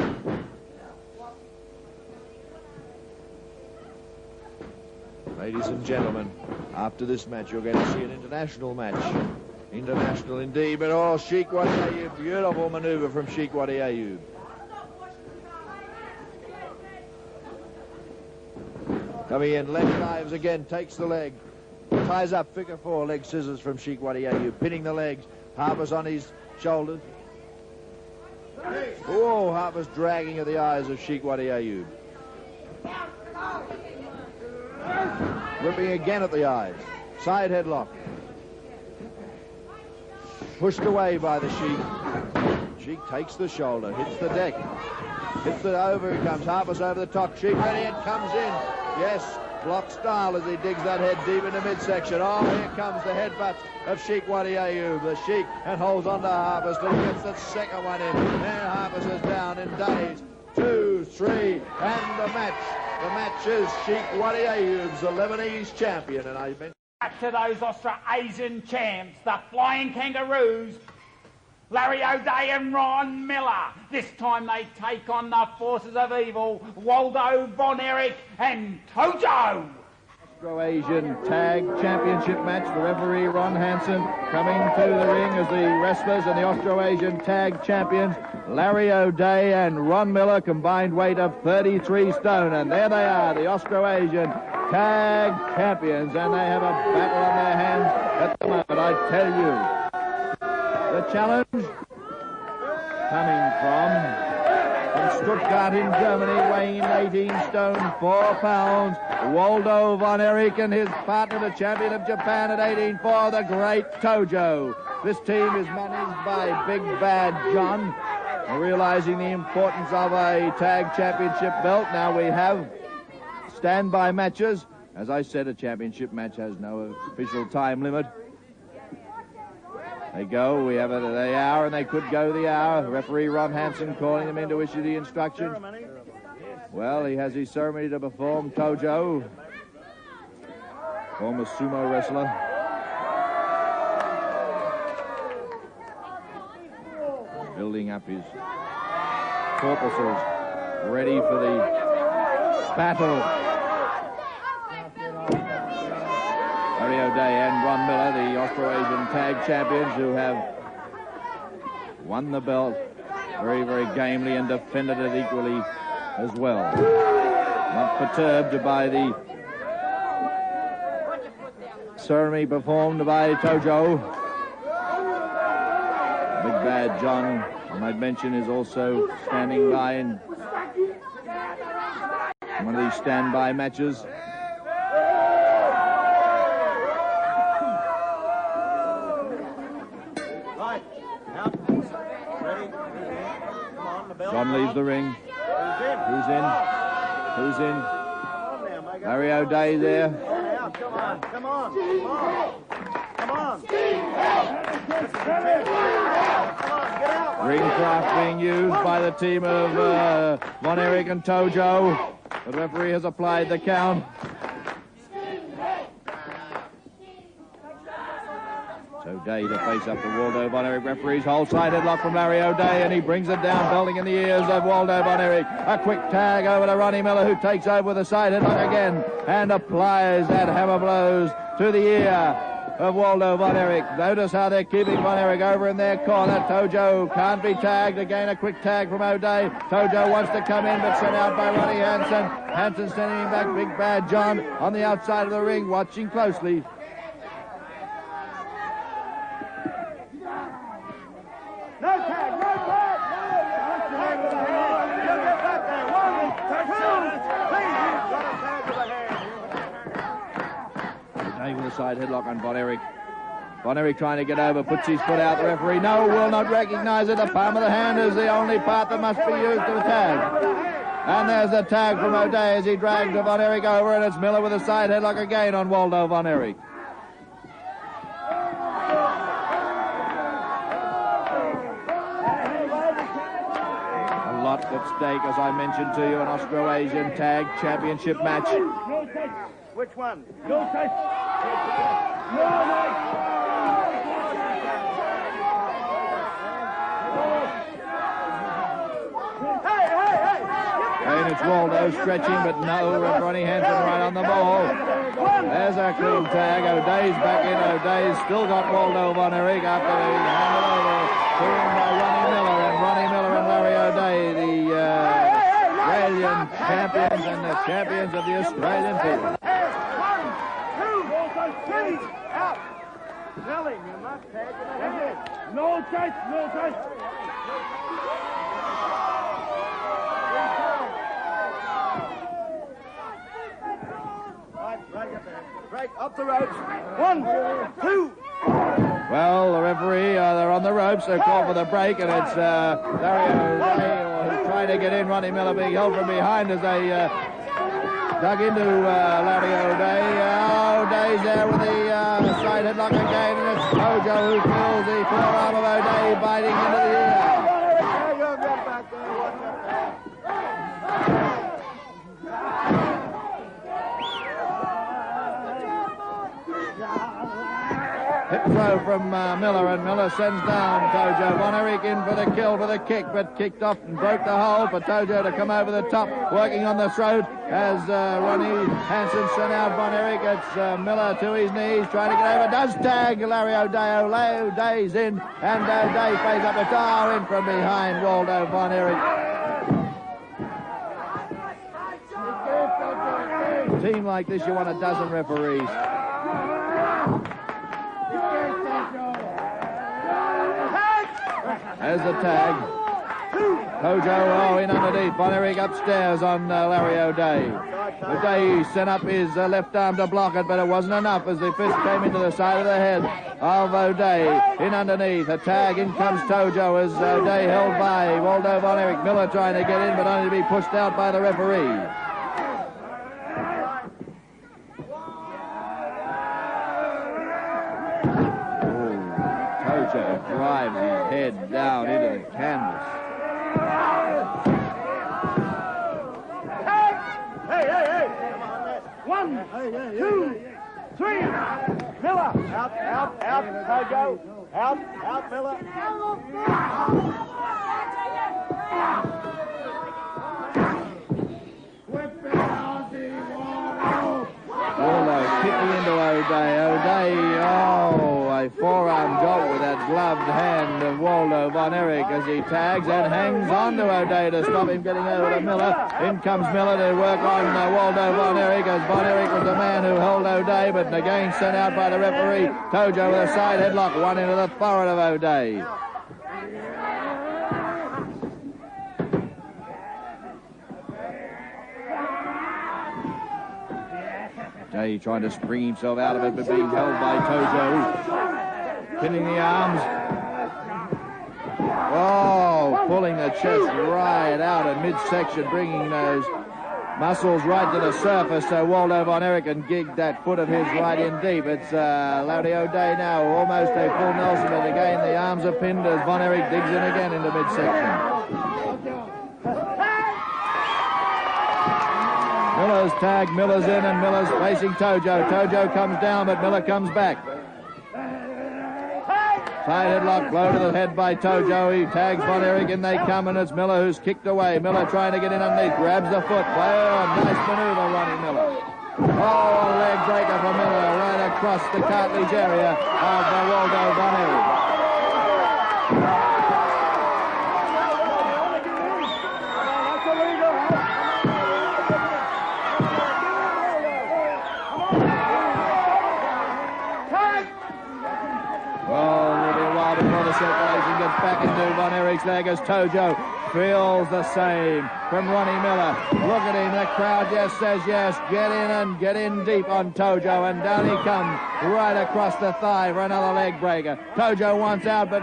Ladies and gentlemen, after this match, you're going to see an international match. International indeed, but oh, Sheik Wadi Ayub, beautiful maneuver from Sheik Wadi Ayub. Coming in, left dives again, takes the leg. Ties up, figure four, leg scissors from Sheik Wadi Ayub, pinning the legs. Harpus on his shoulders. Oh, Harpus dragging at the eyes of Sheik Wadi Ayub. Ripping again at the eyes. Side headlock. Pushed away by the Sheik. Sheik takes the shoulder, hits the deck. Hits it over, he comes. Harpus over the top. Sheik ready and comes in. Yes, block style as he digs that head deep into midsection. Oh, here comes the headbutt of Sheik Wadi Ayub. The Sheik and holds on to Harpus till he gets the second one in. There Harpus is down in days. 2, 3, and the match. The match is Sheik Wadi Ayub's the Lebanese champion, and I mentioned back to those Australasian champs, the Flying Kangaroos, Larry O'Day and Ron Miller. This time they take on the forces of evil, Waldo Von Erich and Tojo. Australasian Tag Championship match. The referee, Ron Hansen, coming to the ring as the wrestlers and the Australasian Tag Champions, Larry O'Day and Ron Miller, combined weight of 33 stone. And there they are, the Australasian Tag Champions, and they have a battle on their hands at the moment, I tell you. The challenge coming from Stuttgart in Germany, weighing 18 stone, 4 pounds, Waldo Von Erich and his partner, the champion of Japan at 18.4, the great Tojo. This team is managed by Big Bad John. Realizing the importance of a tag championship belt, now we have standby matches. As I said, a championship match has no official time limit. They go, we have the hour, and they could go the hour. Referee Ron Hansen calling them in to issue the instructions. Well, he has his ceremony to perform. Tojo, former sumo wrestler. Building up his corpuscles, ready for the battle. Larry O'Day and Ron Miller, the Australasian Tag Champions, who have won the belt very, very gamely and defended it equally as well. Not perturbed by the ceremony performed by Tojo. Big Bad John, I might mention, is also standing by in one of these standby matches. John leaves the ring. Who's in? Who's in? Larry O'Day there. Come on, come on, come on. Ring craft being used by the team of Von Erich and Tojo. The referee has applied the count. Tojo O'Day to face up to Waldo Von Erich. Referee's hold side headlock from Larry O'Day, and he brings it down, belting in the ears of Waldo Von Erich. A quick tag over to Ronnie Miller, who takes over with a side headlock again and applies that hammer blows to the ear of Waldo Von Erich. Notice how they're keeping Von Erich over in their corner. Tojo can't be tagged. Again, a quick tag from O'Day. Tojo wants to come in, but sent out by Ronnie Hansen. Hansen sending him back. Big Bad John on the outside of the ring, watching closely. No tag, no tag, O'Day with a side headlock on Von Erich. Von Erich trying to get over, puts his foot out. The referee, no, will not recognize it. The palm of the hand is the only part that must be used to tag. And there's the tag from O'Day as he dragged Von Erich over, and it's Miller with a side headlock again on Waldo Von Erich. A lot at stake, as I mentioned to you, an Austro-Asian Tag Championship match. Which one? No touch. No touch. And it's Waldo stretching, but no, Ronnie Hansen right on the ball. There's a clean tag. O'Day's back in. O'Day's still got Waldo Von Erich after being handed over to him by Ronnie Miller. And Ronnie Miller and Larry O'Day, the Australian champions and the champions of the Australian people. 1, 2, 3, out. Nelly, you're not tagging ahead. No touch, no touch. Break up the ropes. 1, 2. Well, the referee, they're on the ropes. They call for the break, and it's Larry O'Day who's trying to get in. Ronnie Miller being held from behind as they dug into Larry O'Day. O'Day's there with the side headlock again, and it's Tojo who feels the forearm of O'Day biting into the ear. Hip throw from Miller, and Miller sends down Tojo. Von Erich in for the kill, for the kick, but kicked off and broke the hold for Tojo to come over the top, working on the throat as Ronnie Hansen sent out Von Erich. It's Miller to his knees, trying to get over. Does tag Larry O'Day. O'Day's in, and O'Day plays up a tar in from behind Waldo Von Erich. A team like this, you want a dozen referees. There's the tag. Tojo in underneath. Von Erich upstairs on Larry O'Day. O'Day sent up his left arm to block it, but it wasn't enough as the fist came into the side of the head of O'Day. In underneath. A tag. In comes Tojo as O'Day held by Waldo Von Erich. Miller trying to get in, but only to be pushed out by the referee. Drives his head down into the canvas. Hey! 1, 2, 3. Miller, out, Tojo. Out, Miller. Waldo kicking into O'Day. O'Day, a forearm job with that gloved hand of Waldo Von Erich as he tags and hangs on to O'Day to stop him getting over to Miller. In comes Miller to work on Waldo Von Erich as Von Erich was the man who held O'Day, but again sent out by the referee. Tojo with a side headlock, one into the forehead of O'Day. O'Day trying to spring himself out of it, but being held by Tojo. Pinning the arms. Oh, pulling the chest right out in midsection, bringing those muscles right to the surface so Waldo Von Erich can gig that foot of his right in deep. It's Larry O'Day now, almost a full Nelson, but again the arms are pinned as Von Erich digs in again into midsection. Miller's tag, Miller's in, and Miller's facing Tojo. Tojo comes down, but Miller comes back. Side headlock, blow to the head by Tojo. He tags Von Erich, and they come, and it's Miller who's kicked away. Miller trying to get in underneath, grabs the foot. Oh, nice maneuver, Ronnie Miller. Oh, a leg breaker for Miller right across the cartilage area of Waldo Von Erich. Circulation gets back into Von Erich's leg as Tojo feels the same from Ronnie Miller. Look at him, the crowd just says yes, get in and get in deep on Tojo, and down he comes right across the thigh for another leg breaker. Tojo wants out, but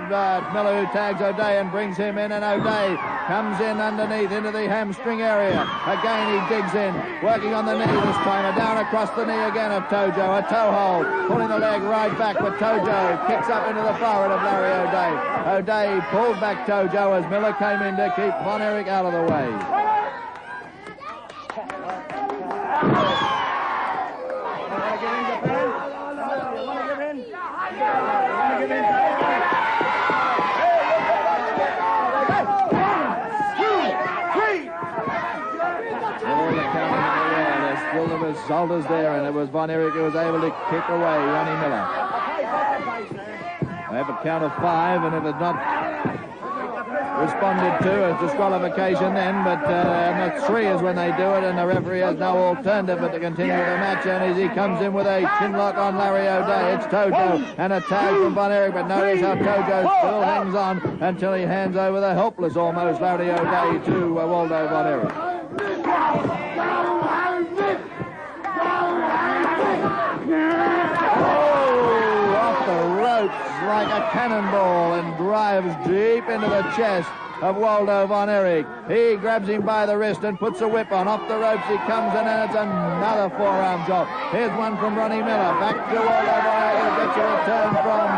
Miller who tags O'Day and brings him in, and O'Day comes in underneath into the hamstring area. Again he digs in, working on the knee this time, and down across the knee again of Tojo, a toe hold, pulling the leg right back, but Tojo kicks up into the forehead of Larry O'Day. O'Day pulled back Tojo as Miller came in to keep Von Erich out of the way. Still the result is there, and it was Von Erich who was able to kick away Ronnie Miller. They have a count of 5, and if it's not responded to, it's disqualification then, but and the 3 is when they do it, and the referee has no alternative but to continue the match, and as he comes in with a chin lock on Larry O'Day, it's Tojo, and a tag from Von Erich, but notice how Tojo still hangs on until he hands over the helpless almost Larry O'Day to Waldo Von Erich. Like a cannonball and drives deep into the chest of Waldo Von Erich. He grabs him by the wrist and puts a whip on. Off the ropes he comes, and then it's another forearm drop. Here's one from Ronnie Miller. Back to Waldo Von Erich. Gets a return from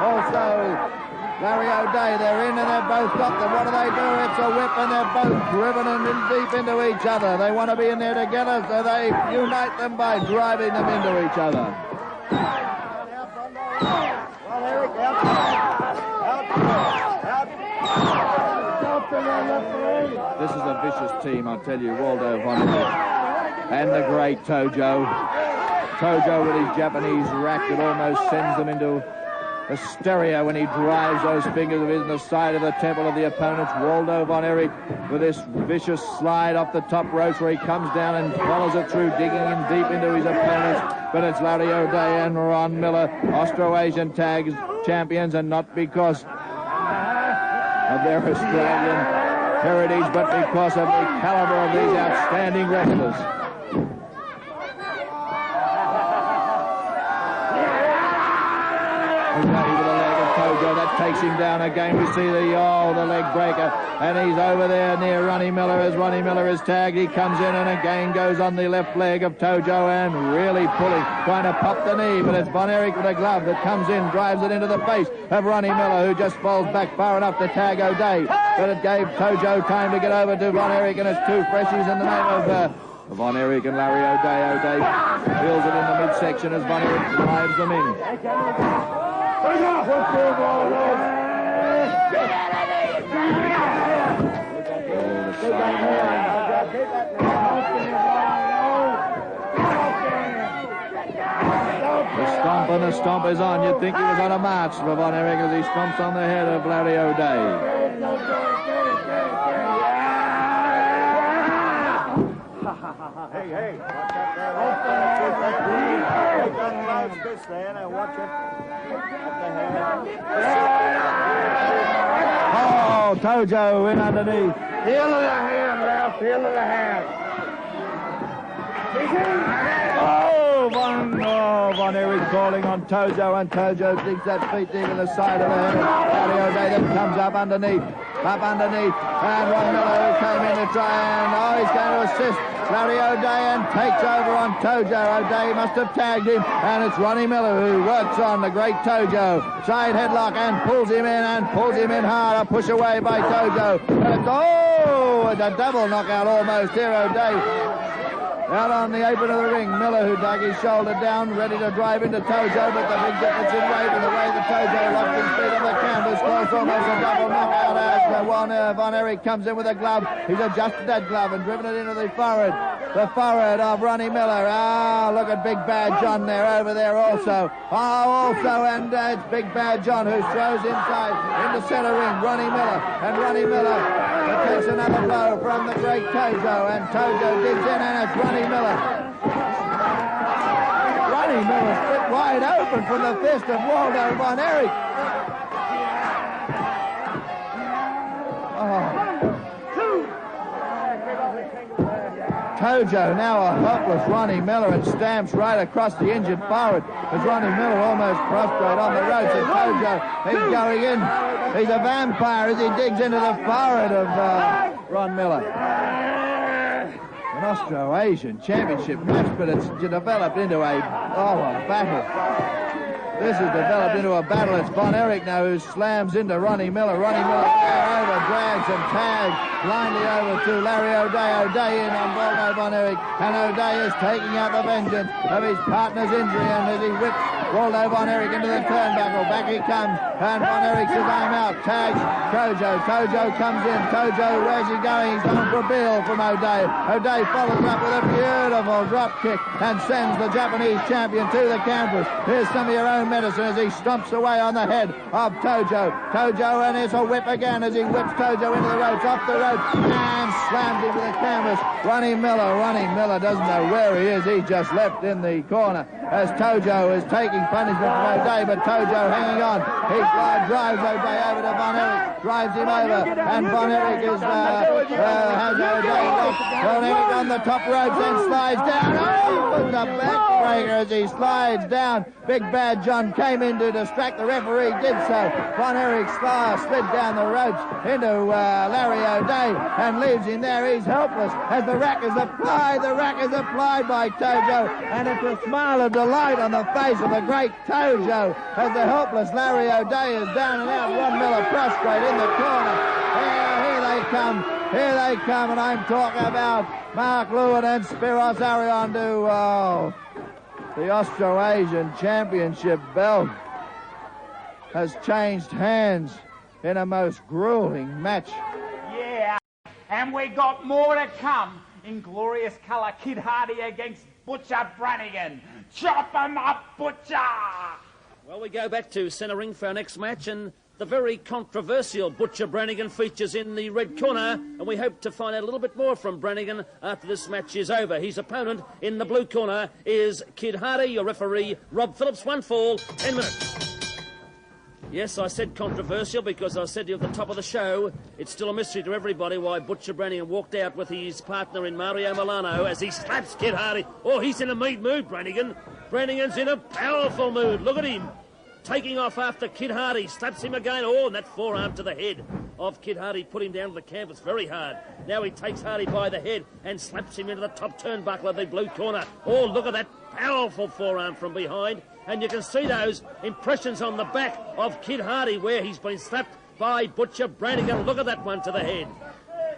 also Larry O'Day. They're in and they've both got them. What do they do? It's a whip, and they're both driven and in deep into each other. They want to be in there together, so they unite them by driving them into each other. This is a vicious team, I'll tell you. Waldo Von Erich and the great Tojo. Tojo with his Japanese rack that almost sends them into hysteria when he drives those fingers of his in the side of the temple of the opponents. Waldo Von Erich with this vicious slide off the top ropes where he comes down and follows it through, digging in deep into his opponents. But it's Larry O'Day and Ron Miller, Austro-Asian tag champions, and not because of their Australian heritage, but because of the caliber of these outstanding wrestlers. That takes him down again. We see the leg breaker, and he's over there near Ronnie Miller as Ronnie Miller is tagged. He comes in and again goes on the left leg of Tojo and really pulling, trying to pop the knee, but it's Von Erich with a glove that comes in, drives it into the face of Ronnie Miller, who just falls back far enough to tag O'Day, but it gave Tojo time to get over to Von Erich, and it's 2 freshies in the name of Von Erich and Larry O'Day. O'Day feels it in the midsection as Von Erich drives them in. The stomp is on. You'd think he was on a march for Von Erich as he stomps on the head of Larry O'Day. Hey. Watch that now. Watch it. Oh, Tojo in underneath. Heel of the hand, Ralph. Heel of the hand. Von Erich calling on Tojo, and Tojo digs that feet deep in the side of the head of Larry O'Day, then comes up underneath, and Ron Miller who came in to try and, he's going to assist Larry O'Day and takes over on Tojo. O'Day must have tagged him, and it's Ronnie Miller who works on the great Tojo. Side headlock and pulls him in hard, a push away by Tojo. And it's a double knockout almost here, O'Day. Out on the apron of the ring, Miller, who dug his shoulder down, ready to drive into Tojo, but the big difference in weight and the way that Tojo locked his feet on the canvas caused almost a double knockout as Von Erich comes in with a glove. He's adjusted that glove and driven it into the forehead. The forehead of Ronnie Miller. Ah, look at Big Bad John there, over there also. And it's Big Bad John who throws inside in the center ring. Ronnie Miller takes another blow from the great Tojo, and Tojo digs in, and it's Ronnie Miller. Ronnie Miller split wide open from the fist of Waldo Von Erich. Tojo now a helpless Ronnie Miller and stamps right across the injured forehead as Ronnie Miller almost prostrate on the ropes, and Tojo is going in. He's a vampire as he digs into the forehead of Ron Miller. An Austro-Asian championship match, but it's developed into a battle. This has developed into a battle. It's Von Erich now who slams into Ronnie Miller. Ronnie Miller over, drags and tags blindly over to Larry O'Day. O'Day in on Waldo Von Erich, and O'Day is taking out the vengeance of his partner's injury, and as he whips Waldo Von Erich into the turnbuckle, back he comes, and Von Erich says, I'm out, tags Tojo. Tojo comes in. Tojo, where's he going? He's going for a bill from O'Day. O'Day follows up with a beautiful drop kick and sends the Japanese champion to the canvas. Here's some of your own medicine as he stomps away on the head of Tojo. Tojo, and it's a whip again as he whips Tojo into the ropes, off the ropes, and slams into the canvas. Ronnie Miller doesn't know where he is. He just left in the corner as Tojo is taking punishment from O'Day, but Tojo hanging on. He drives O'Day over to Von Erich, drives him over, and Von Erich has O'Day locked. Von Erich on the top ropes and slides down. Oh, the backbreaker as he slides down. Big Bad John came in to distract the referee, did so. Von Erich slid down the ropes into Larry O'Day and leaves him there. He's helpless as the rack is applied. The rack is applied by Tojo, and it's a smile of delight on the face of the great Tojo as the helpless Larry O'Day is down and out. Ron Miller prostrate in the corner. Here they come, and I'm talking about Mark Lewin and Spiros Ariondou. The Austro-Asian Championship belt has changed hands in a most grueling match. Yeah, and we got more to come in glorious colour. Kid Hardy against Butcher Brannigan. Chop 'em up, Butcher! Well, we go back to centre ring for our next match, and the very controversial Butcher Brannigan features in the red corner, and we hope to find out a little bit more from Brannigan after this match is over. His opponent in the blue corner is Kid Hardy, your referee, Rob Phillips. 1 fall, 10 minutes. Yes, I said controversial because I said to you at the top of the show, it's still a mystery to everybody why Butcher Brannigan walked out with his partner in Mario Milano as he slaps Kid Hardy. Oh, he's in a mean mood, Brannigan. Brannigan's in a powerful mood. Look at him. Taking off after Kid Hardy, slaps him again. Oh, and that forearm to the head of Kid Hardy put him down to the canvas very hard. Now he takes Hardy by the head and slaps him into the top turnbuckle of the blue corner. Oh, look at that powerful forearm from behind. And you can see those impressions on the back of Kid Hardy where he's been slapped by Butcher Brannigan. Look at that one to the head.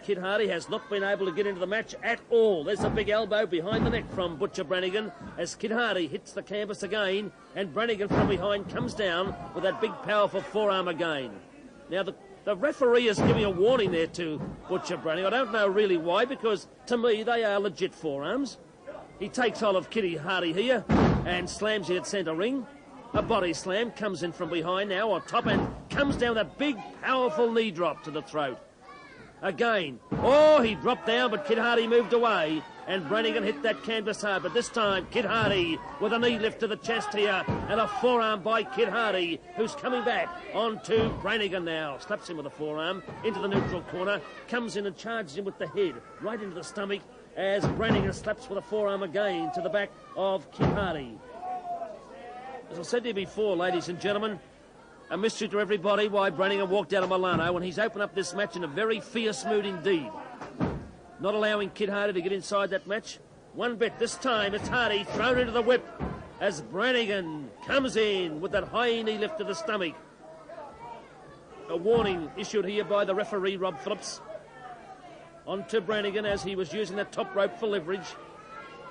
Kid Hardy has not been able to get into the match at all. There's a big elbow behind the neck from Butcher Brannigan as Kid Hardy hits the canvas again, and Brannigan from behind comes down with that big powerful forearm again. Now the referee is giving a warning there to Butcher Brannigan. I don't know really why, because to me they are legit forearms. He takes hold of Kitty Hardy here and slams it at centre ring. A body slam comes in from behind now on top and comes down with a big powerful knee drop to the throat. Again. Oh, he dropped down, but Kid Hardy moved away, and Brannigan hit that canvas hard. But this time, Kid Hardy with a knee lift to the chest here, and a forearm by Kid Hardy, who's coming back onto Brannigan now. Slaps him with a forearm into the neutral corner, comes in and charges him with the head right into the stomach, as Brannigan slaps with a forearm again to the back of Kid Hardy. As I said to you before, ladies and gentlemen, a mystery to everybody why Brannigan walked out of Milano when he's opened up this match in a very fierce mood indeed. Not allowing Kid Hardy to get inside that match one bit. This time it's Hardy thrown into the whip as Brannigan comes in with that high knee lift to the stomach. A warning issued here by the referee, Rob Phillips, onto Brannigan as he was using that top rope for leverage.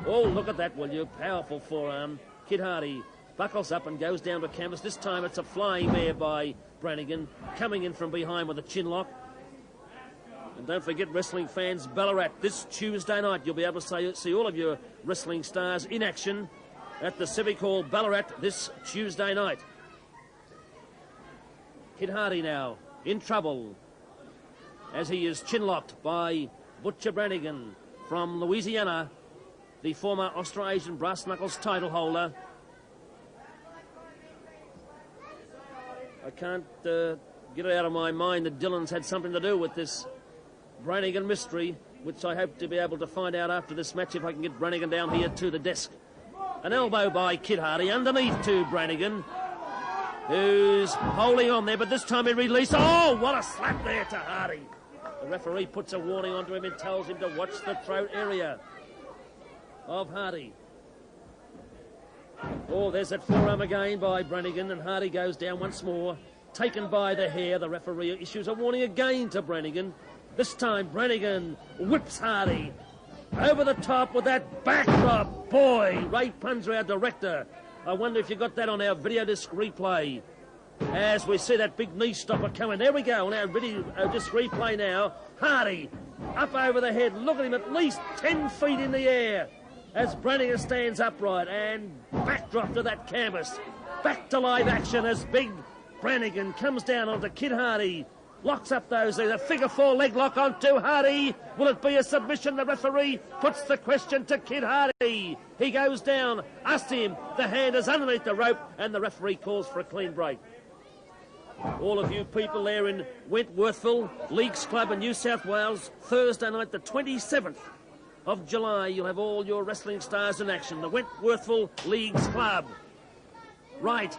Oh, look at that, will you? Powerful forearm. Kid Hardy buckles up and goes down to canvas. This time it's a flying mare by Brannigan, coming in from behind with a chin lock. And don't forget, wrestling fans, Ballarat this Tuesday night. You'll be able to see all of your wrestling stars in action at the Civic Hall, Ballarat, this Tuesday night. Kid Hardy now in trouble as he is chin-locked by Butcher Brannigan from Louisiana, the former Australasian brass knuckles title holder. I can't get it out of my mind that Dillon's had something to do with this Brannigan mystery, which I hope to be able to find out after this match if I can get Brannigan down here to the desk. An elbow by Kid Hardy underneath to Brannigan, who's holding on there, but this time he releases. Oh, what a slap there to Hardy. The referee puts a warning onto him and tells him to watch the throat area of Hardy. Oh, there's that forearm again by Brannigan, and Hardy goes down once more, taken by the hair. The referee issues a warning again to Brannigan. This time Brannigan whips Hardy over the top with that backdrop. Boy, Ray Punzer, our director. I wonder if you got that on our video disc replay. As we see that big knee stopper coming. There we go on our video disc replay now. Hardy up over the head. Look at him at least 10 feet in the air as Brannigan stands upright and backdrop to that canvas. Back to live action as big Brannigan comes down onto Kid Hardy. Locks up those. There's a figure four leg lock onto Hardy. Will it be a submission? The referee puts the question to Kid Hardy. He goes down. Asked him. The hand is underneath the rope and the referee calls for a clean break. All of you people there in Wentworthville Leagues Club in New South Wales, Thursday night the 27th of July, you'll have all your wrestling stars in action. The Wentworthville Leagues Club. Right.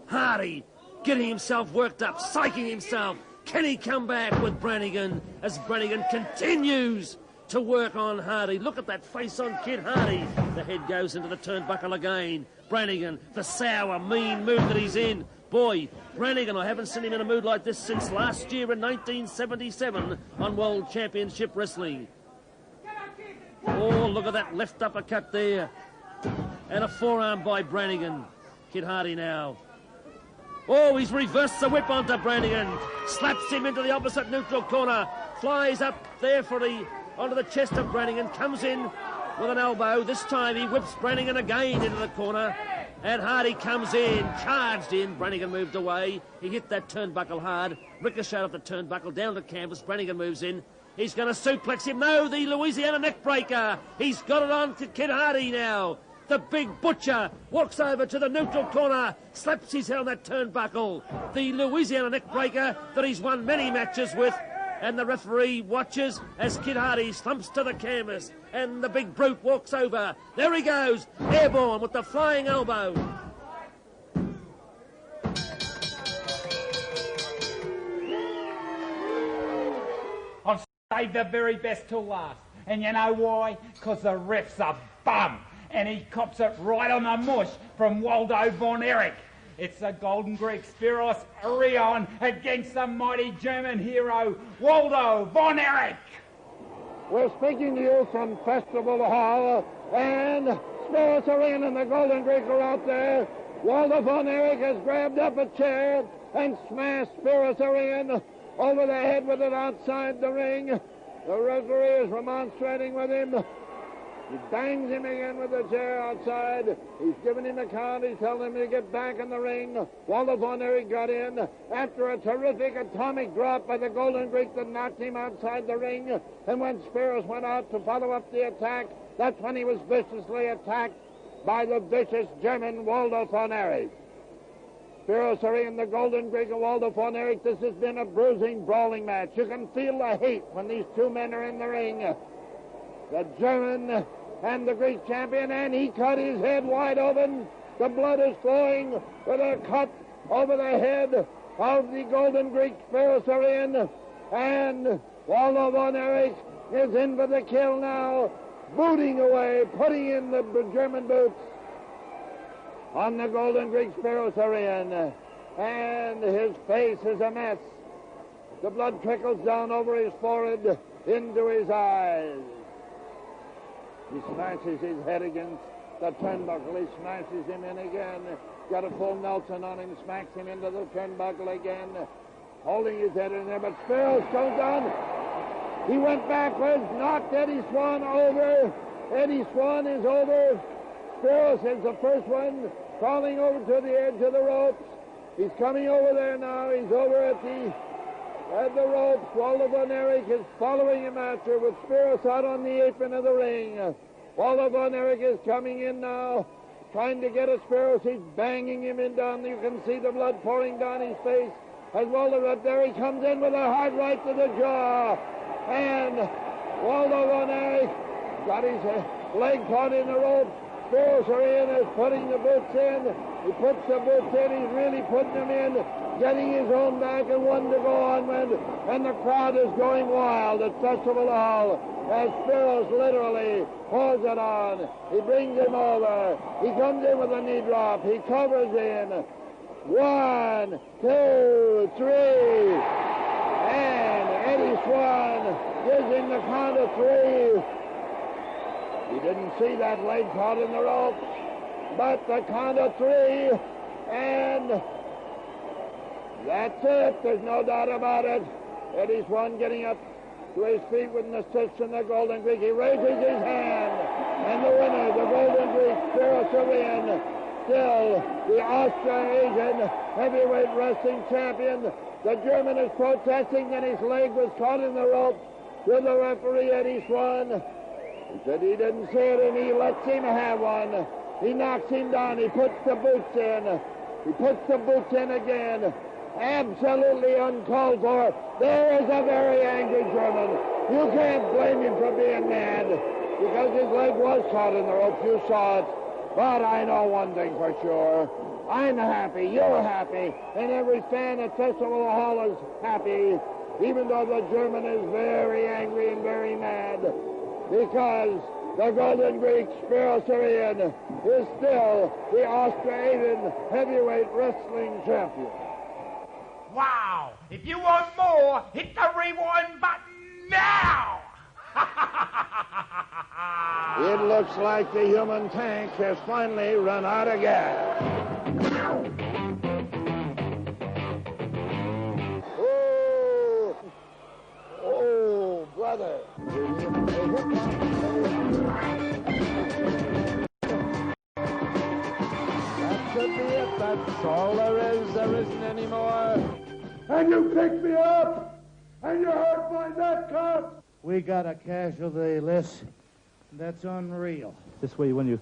Hardy getting himself worked up, psyching himself. Can he come back with Brannigan as Brannigan continues to work on Hardy? Look at that face on Kid Hardy. The head goes into the turnbuckle again. Brannigan, the sour, mean mood that he's in. Boy, Brannigan, I haven't seen him in a mood like this since last year in 1977 on World Championship Wrestling. Oh, look at that left uppercut there. And a forearm by Brannigan. Kid Hardy now. Oh, he's reversed the whip onto Brannigan. Slaps him into the opposite neutral corner. Flies up there onto the chest of Brannigan. Comes in with an elbow. This time he whips Brannigan again into the corner. And Hardy comes in, charged in. Brannigan moved away. He hit that turnbuckle hard. Ricocheted off the turnbuckle down to canvas. Brannigan moves in. He's going to suplex him. No, the Louisiana neckbreaker. He's got it on to Kid Hardy now. The big Butcher walks over to the neutral corner, slaps his head on that turnbuckle. The Louisiana neckbreaker that he's won many matches with. And the referee watches as Kid Hardy slumps to the canvas. And the big brute walks over. There he goes, airborne with the flying elbow. I've saved the very best till last. And you know why? Because the ref's a bum. And he cops it right on the mush from Waldo Von Erich. It's the Golden Greek Spiros Orion against the mighty German hero, Waldo Von Erich. We're speaking to you from Festival Hall, and Spiros Orion and the Golden Greek are out there. Waldo Von Erich has grabbed up a chair and smashed Spiros Orion over the head with it outside the ring. The referee is remonstrating with him. He bangs him again with the chair outside. He's giving him a count. He's telling him to get back in the ring. Waldo Von Erich got in after a terrific atomic drop by the Golden Greek that knocked him outside the ring. And when Spiros went out to follow up the attack, that's when he was viciously attacked by the vicious German Waldo Von Erich. Spiros Orion, the Golden Greek, and Waldo Von Erich, this has been a bruising, brawling match. You can feel the hate when these two men are in the ring. The German and the Greek champion, and he cut his head wide open. The blood is flowing with a cut over the head of the Golden Greek Spiros Orion. And Waldo Von Erich is in for the kill now, booting away, putting in the German boots on the Golden Greek Spiros Orion. And his face is a mess. The blood trickles down over his forehead into his eyes. He smashes his head against the turnbuckle. He smashes him in again. Got a full Nelson on him, smacks him into the turnbuckle again, holding his head in there, but Spiros goes on. He went backwards, knocked Eddie Swan over. Eddie Swan is over. Spiros is the first one, crawling over to the edge of the ropes. He's coming over there now. He's over at the ropes. Waldo Von Erich is following him after with Spiros out on the apron of the ring. Waldo Von Erich is coming in now, trying to get a Spiros. He's banging him in down. You can see the blood pouring down his face. As Waldo up there, he comes in with a hard right to the jaw. And Waldo Von Erich got his leg caught in the ropes. Spiros is putting the boots in. He puts the boots in. He's really putting them in, getting his own back and one to go on with. And the crowd is going wild at Festival Hall as Spiros literally pours it on. He brings him over. He comes in with a knee drop. He covers in. 1, 2, 3. And Eddie Swan gives him the count of 3. He didn't see that leg caught in the ropes, but the count of 3, and that's it. There's no doubt about it. Eddie Swan getting up to his feet with an assist from the Golden Greek. He raises his hand, and the winner, the Golden Greek, Spiros Arion, still the Austrasian heavyweight wrestling champion. The German is protesting that his leg was caught in the ropes to the referee, Eddie Swan. He said he didn't see it, and he lets him have one. He knocks him down. He puts the boots in. He puts the boots in again. Absolutely uncalled for. There is a very angry German. You can't blame him for being mad because his leg was caught in the ropes. You saw it. But I know one thing for sure. I'm happy. You're happy. And every fan at Festival Hall is happy, even though the German is very angry and very mad, because the Golden Greek, Spiros Arion, is still the Australian heavyweight wrestling champion. Wow! If you want more, hit the rewind button now! It looks like the human tank has finally run out of gas. Oh, brother. That should be it. That's all there is. There isn't any more. And you picked me up, and you hurt my neck, Cub. We got a casualty list. That's unreal. This way, when you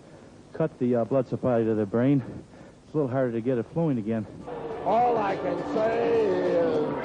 cut the blood supply to the brain, it's a little harder to get it flowing again. All I can say is